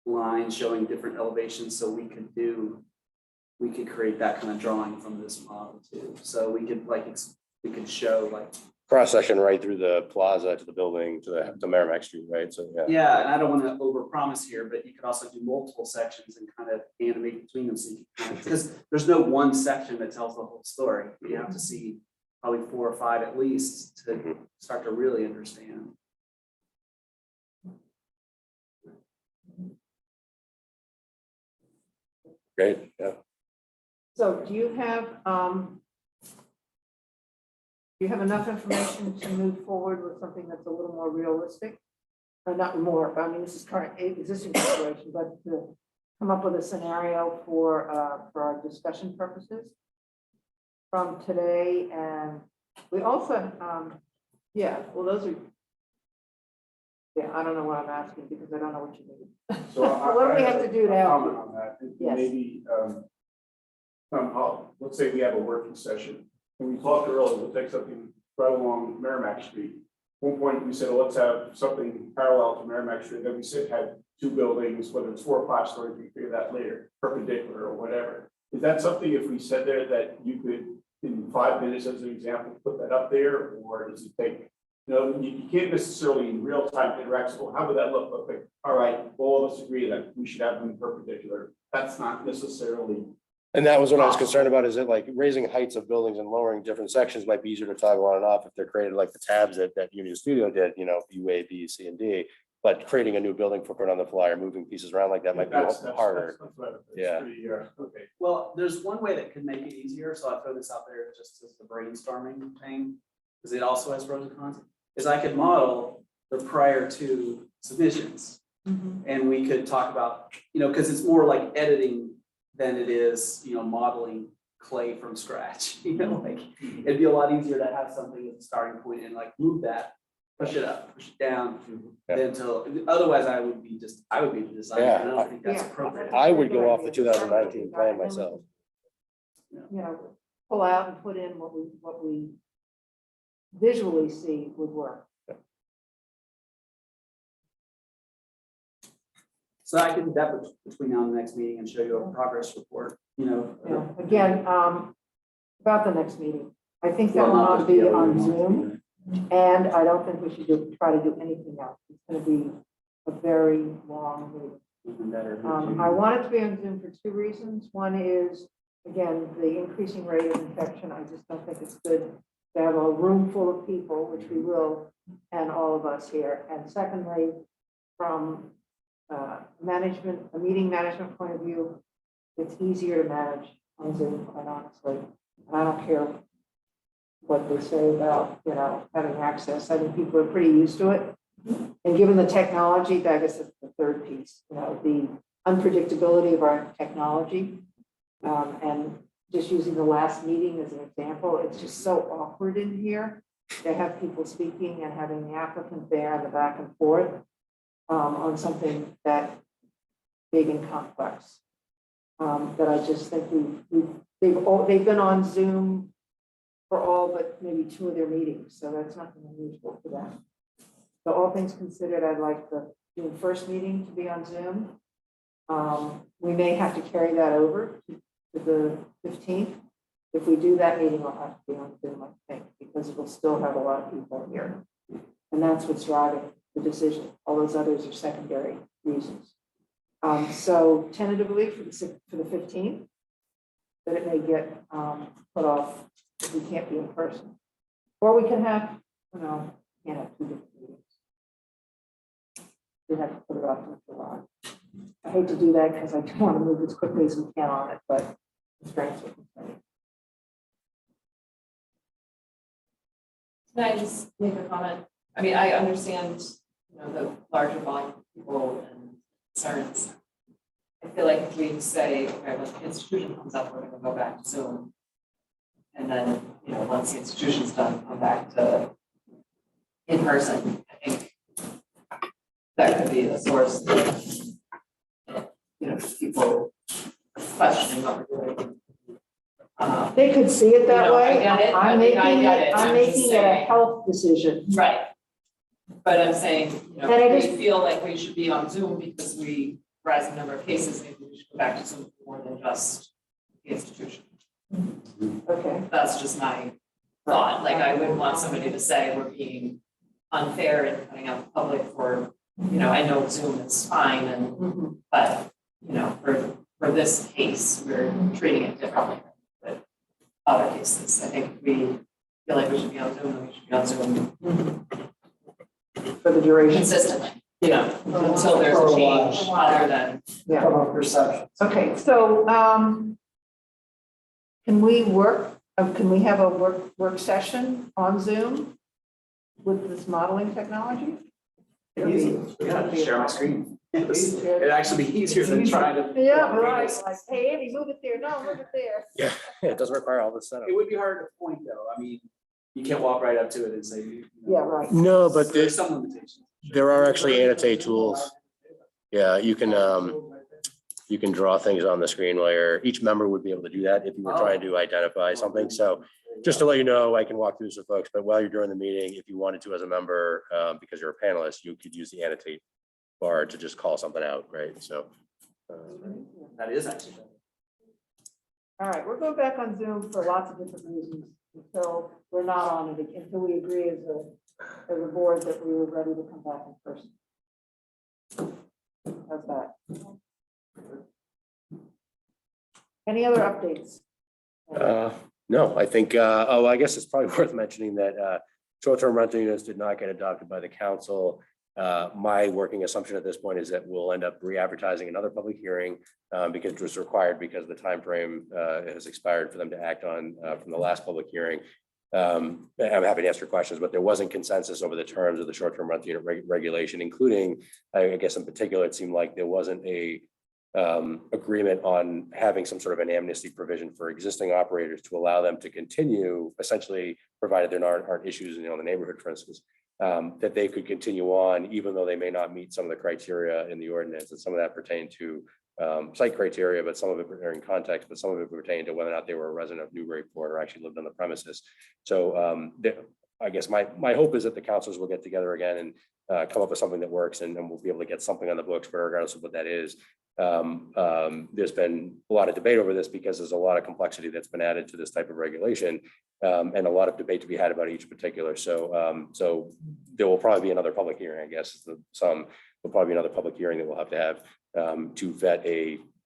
lines showing different elevations. So we could create that kind of drawing from this model too. So we could show like. Cross section right through the plaza to the building to the Merrimack Street, right? So, yeah. Yeah, and I don't want to overpromise here, but you could also do multiple sections and kind of animate between them. So you can because there's no one section that tells the whole story. You have to see probably 4 or 5 at least to start to really understand. Great, yeah. So do you have enough information to move forward with something that's a little more realistic? Or not more, but I mean, this is current existing situation, but to come up with a scenario for our discussion purposes from today. And we also, yeah, well, those are, yeah, I don't know what I'm asking because I don't know what you mean. So What do we have to do a now? comment on that. And Yes. maybe, let's say we have a working session, and we talked earlier, we'll take something right along Merrimack Street. One point, we said, well, let's have something parallel to Merrimack Street, then we said had 2 buildings, whether it's 4 or 5 stories, we can figure that later, perpendicular or whatever. Is that something, if we said there, that you could, in 5 minutes as an example, put that up there, or does it take, you can't necessarily in real time interact, so how would that look? Okay, all right, all of us agree that we should have them perpendicular. That's not necessarily. And that was what I was concerned about, is that like raising heights of buildings and lowering different sections might be easier to toggle on and off if they're created like the tabs that Union Studio did, view A, B, C, and D. But creating a new building footprint on the fly or moving pieces around like that might be harder. That's right. Yeah. Pretty, okay. Well, there's one way that could make it easier. So I'll throw this out there just as the brainstorming thing, because it also has pros and cons, is I could model the prior to submissions. And we could talk about, because it's more like editing than it is, modeling clay from scratch. Like it'd be a lot easier to have something as a starting point and like move that, push it up, push it down, than to, otherwise I would be the designer. Yeah. And I don't think that's appropriate. I would go off the 2019 plan myself. Pull out and put in what we visually see would work. So I can do that between now and the next meeting and show you a progress report, Yeah. Again, about the next meeting, I think that will not be on Zoom, and I don't think we should try to do anything else. It's going to be a very long meeting. Even better. I want it to be on Zoom for 2 reasons. One is, again, the increasing rate of infection. I just don't think it's good to have a room full of people, which we will, and all of us here. And secondly, from a meeting management point of view, it's easier to manage on Zoom, quite honestly. And I don't care what they say about, having access. I think people are pretty used to it. And given the technology, I guess that's the third piece, the unpredictability of our technology. And just using the last meeting as an example, it's just so awkward in here to have people speaking and having the applicant there and the back and forth on something that big and complex. That I just think they've been on Zoom for all but maybe 2 of their meetings, so that's nothing unusual for them. So all things considered, I'd like the June 1st meeting to be on Zoom. We may have to carry that over to the 15th. If we do that meeting, I'll have to be on Zoom, I think, because it will still have a lot of people here. And that's what's driving the decision. All those others are secondary reasons. So tentatively for the 15th, that it may get put off if we can't be in person. Or we can have, can't have 2 different meetings. We have to put it off to July. I hate to do that because I do want to move as quickly as we can on it, but constraints are constraints. Can I just make a comment? I mean, I understand, the larger volume of people and concerns. I feel like if we say, okay, when the institution comes up, we're going to go back to Zoom. And then, you know, once the institution's done, come back to in person. I think that could be a source of, you know, people questioning what we're doing. They could see it that You know, I way. get it. I'm I think I making get it, it. I'm I'm just making it a saying. health decision. Right. But I'm saying, you know, And I if just- we feel like we should be on Zoom because we rise the number of cases, maybe we should go back to Zoom more than just the institution. Okay. That's just my thought. Like, I wouldn't want somebody to say we're being unfair and cutting out the public for, you know, I know Zoom is fine and, but, you know, for this case, we're treating it differently with other cases. I think if we feel like we should be on Zoom, then we should be on Zoom For the duration. consistently, you know, until there's a change other than. Yeah. From a perception. Okay, so, can we can we have a work session on Zoom with this modeling technology? Easy. Yeah, share my screen. It'd actually be easier than trying to. Yeah, right, like, hey, Andy, move it there, no, move it there. Yeah, it doesn't require all this setup. It would be hard to point though. I mean, you can't walk right up to it and say. You know, Yeah, right. No, but There's some limitations. there are actually annotate tools. Yeah, you can draw things on the screen where each member would be able to do that if you were trying to identify something. So just to let you know, I can walk through this with folks, but while you're during the meeting, if you wanted to as a member, because you're a panelist, you could use the annotate bar to just call something out, right? So. That is actually. All right, we're going back on Zoom for lots of different reasons, until we're not on it, until we agree as a board that we were ready to come back in person. How's that? Any other updates? No, I think, I guess it's probably worth mentioning that short-term rental units did not get adopted by the council. My working assumption at this point is that we'll end up re-advertising another public hearing because it was required because the timeframe has expired for them to act on from the last public hearing. I'm happy to answer questions, but there wasn't consensus over the terms of the short-term rental unit regulation, including, I guess in particular, it seemed like there wasn't a agreement on having some sort of an amnesty provision for existing operators to allow them to continue, essentially, provided there aren't issues in the neighborhood, for instance, that they could continue on, even though they may not meet some of the criteria in the ordinance. And some of that pertain to site criteria, but some of it are in context, but some of it pertain to whether or not they were a resident of Newburyport or actually lived on the premises. So I guess my hope is that the councils will get together again and come up with something that works, and we'll be able to get something on the books, but regardless of what that is. There's been a lot of debate over this because there's a lot of complexity that's been added to this type of regulation, and a lot of debate to be had about each particular. So there will probably be another public hearing, I guess. There'll probably be another public hearing that we'll have to have to vet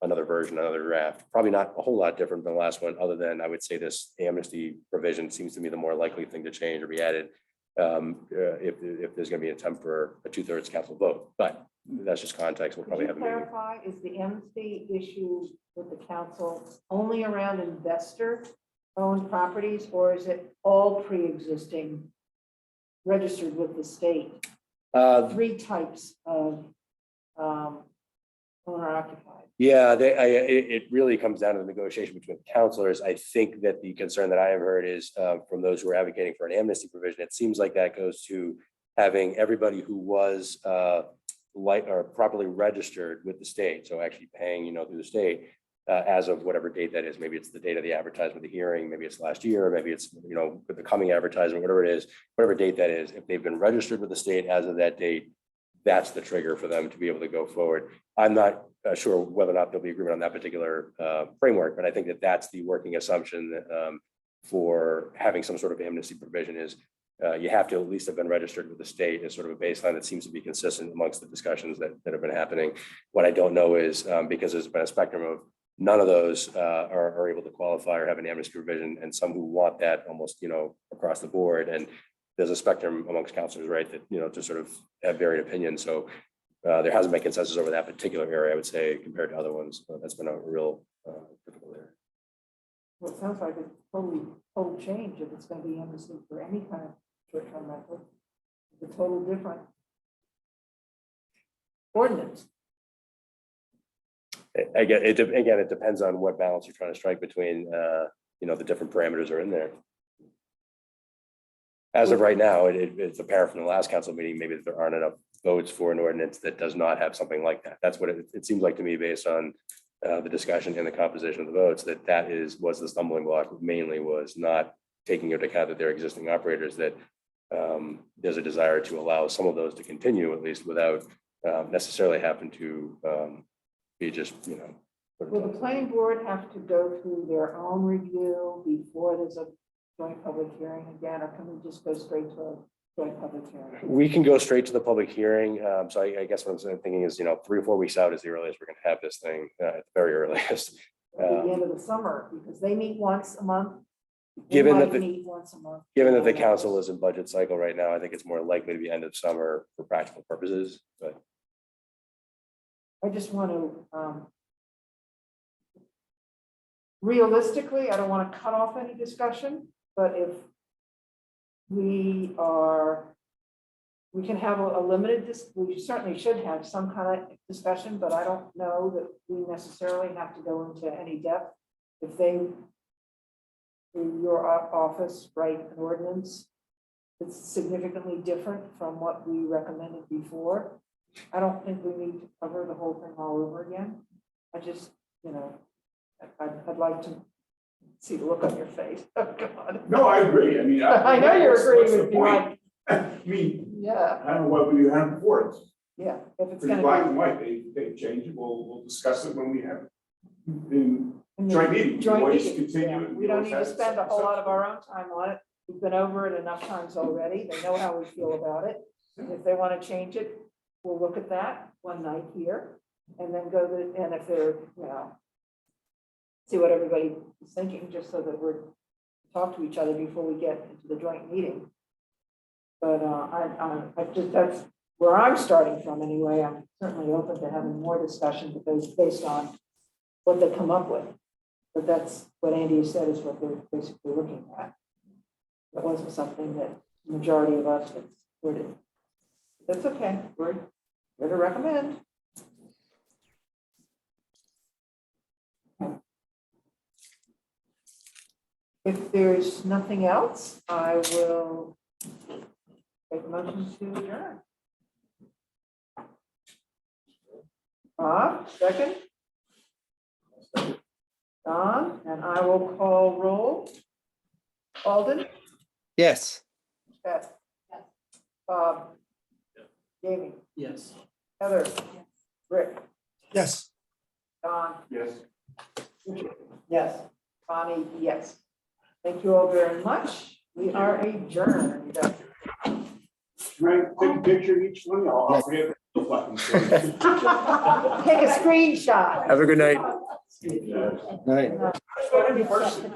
another version, another draft. Probably not a whole lot different than the last one, other than I would say this amnesty provision seems to be the more likely thing to change or be added if there's going to be an attempt for a 2/3 council vote. But that's just context. We'll probably have a meeting. Clarify, is the amnesty issue with the council only around investor-owned properties, or is it all pre-existing registered with the state? Three types of owner-occupied. Yeah, it really comes down to the negotiation between counselors. I think that the concern that I have heard is from those who are advocating for an amnesty provision. It seems like that goes to having everybody who was or properly registered with the state, so actually paying, through the state as of whatever date that is. Maybe it's the date of the advertisement, the hearing, maybe it's last year, maybe it's with the coming advertisement, whatever it is, whatever date that is. If they've been registered with the state as of that date, that's the trigger for them to be able to go forward. I'm not sure whether or not there'll be agreement on that particular framework, but I think that that's the working assumption for having some sort of amnesty provision is you have to at least have been registered with the state as sort of a baseline that seems to be consistent amongst the discussions that have been happening. What I don't know is because there's been a spectrum of none of those are able to qualify or have an amnesty provision, and some who want that almost across the board. And there's a spectrum amongst counselors, right, that to sort of have varied opinions. So there hasn't been consensus over that particular area, I would say, compared to other ones. That's been a real difficult area. Well, it sounds like a total change if it's going to be amnesty for any kind of short-term rental. It's a total different ordinance. Again, it depends on what balance you're trying to strike between the different parameters are in there. As of right now, it's apparent from the last council meeting, maybe that there aren't enough votes for an ordinance that does not have something like that. That's what it seems like to me, based on the discussion and the composition of the votes, that was the stumbling block. Mainly was not taking into account that there are existing operators, that there's a desire to allow some of those to continue, at least without necessarily having to be just, Will the planning board have to go through their own review before there's a joint public hearing again, or can we just go straight to a joint public hearing? we can go straight to the public hearing. So I guess what I'm thinking is, 3 or 4 weeks out is the earliest we're going to have this thing, at the very earliest. At the end of the summer, because they meet once a month. We Given that might the- meet once a month. Given that the council is in budget cycle right now, I think it's more likely to be end of summer for practical purposes, but I just want to, realistically, I don't want to cut off any discussion, but if we can have a limited, we certainly should have some kind of discussion, but I don't know that we necessarily have to go into any depth. If they, in your office, write an ordinance that's significantly different from what we recommended before, I don't think we need to cover the whole thing all over again. I just, I'd like to see the look on your face. Oh, God. No, I agree. I mean. I know you're agreeing what's the with me, point? like, I mean, yeah, I don't know what we had before. It's yeah, if it's pretty black gonna and white. They change it. We'll discuss it when we have in be. joint meeting. We Joint always meeting, continue yeah. it. We don't always need to have spend a some whole lot of stuff. our own time on it. We've been over it enough times already. They know how we feel about it. If they want to change it, we'll look at that one night here and then and if they're, see what everybody is thinking, just so that we're talk to each other before we get into the joint meeting. But I just, that's where I'm starting from anyway. I'm certainly open to having more discussion based on what they come up with. But that's what Andy said is what they're basically looking at. That wasn't something that the majority of us had supported. That's okay. We're here to recommend. If there's nothing else, I will take a motion to adjourn. Bob, second. Don, and I will call roll. Alden, Yes. Beth, Bob, Jamie, Yes. Heather, Rick, Yes. Don, Yes. Yes. Bonnie, yes. Thank you all very much. We are adjourned. Can I take a picture of each one? I'll forget. Take a screenshot. have a good night. Yeah. Night. Uh,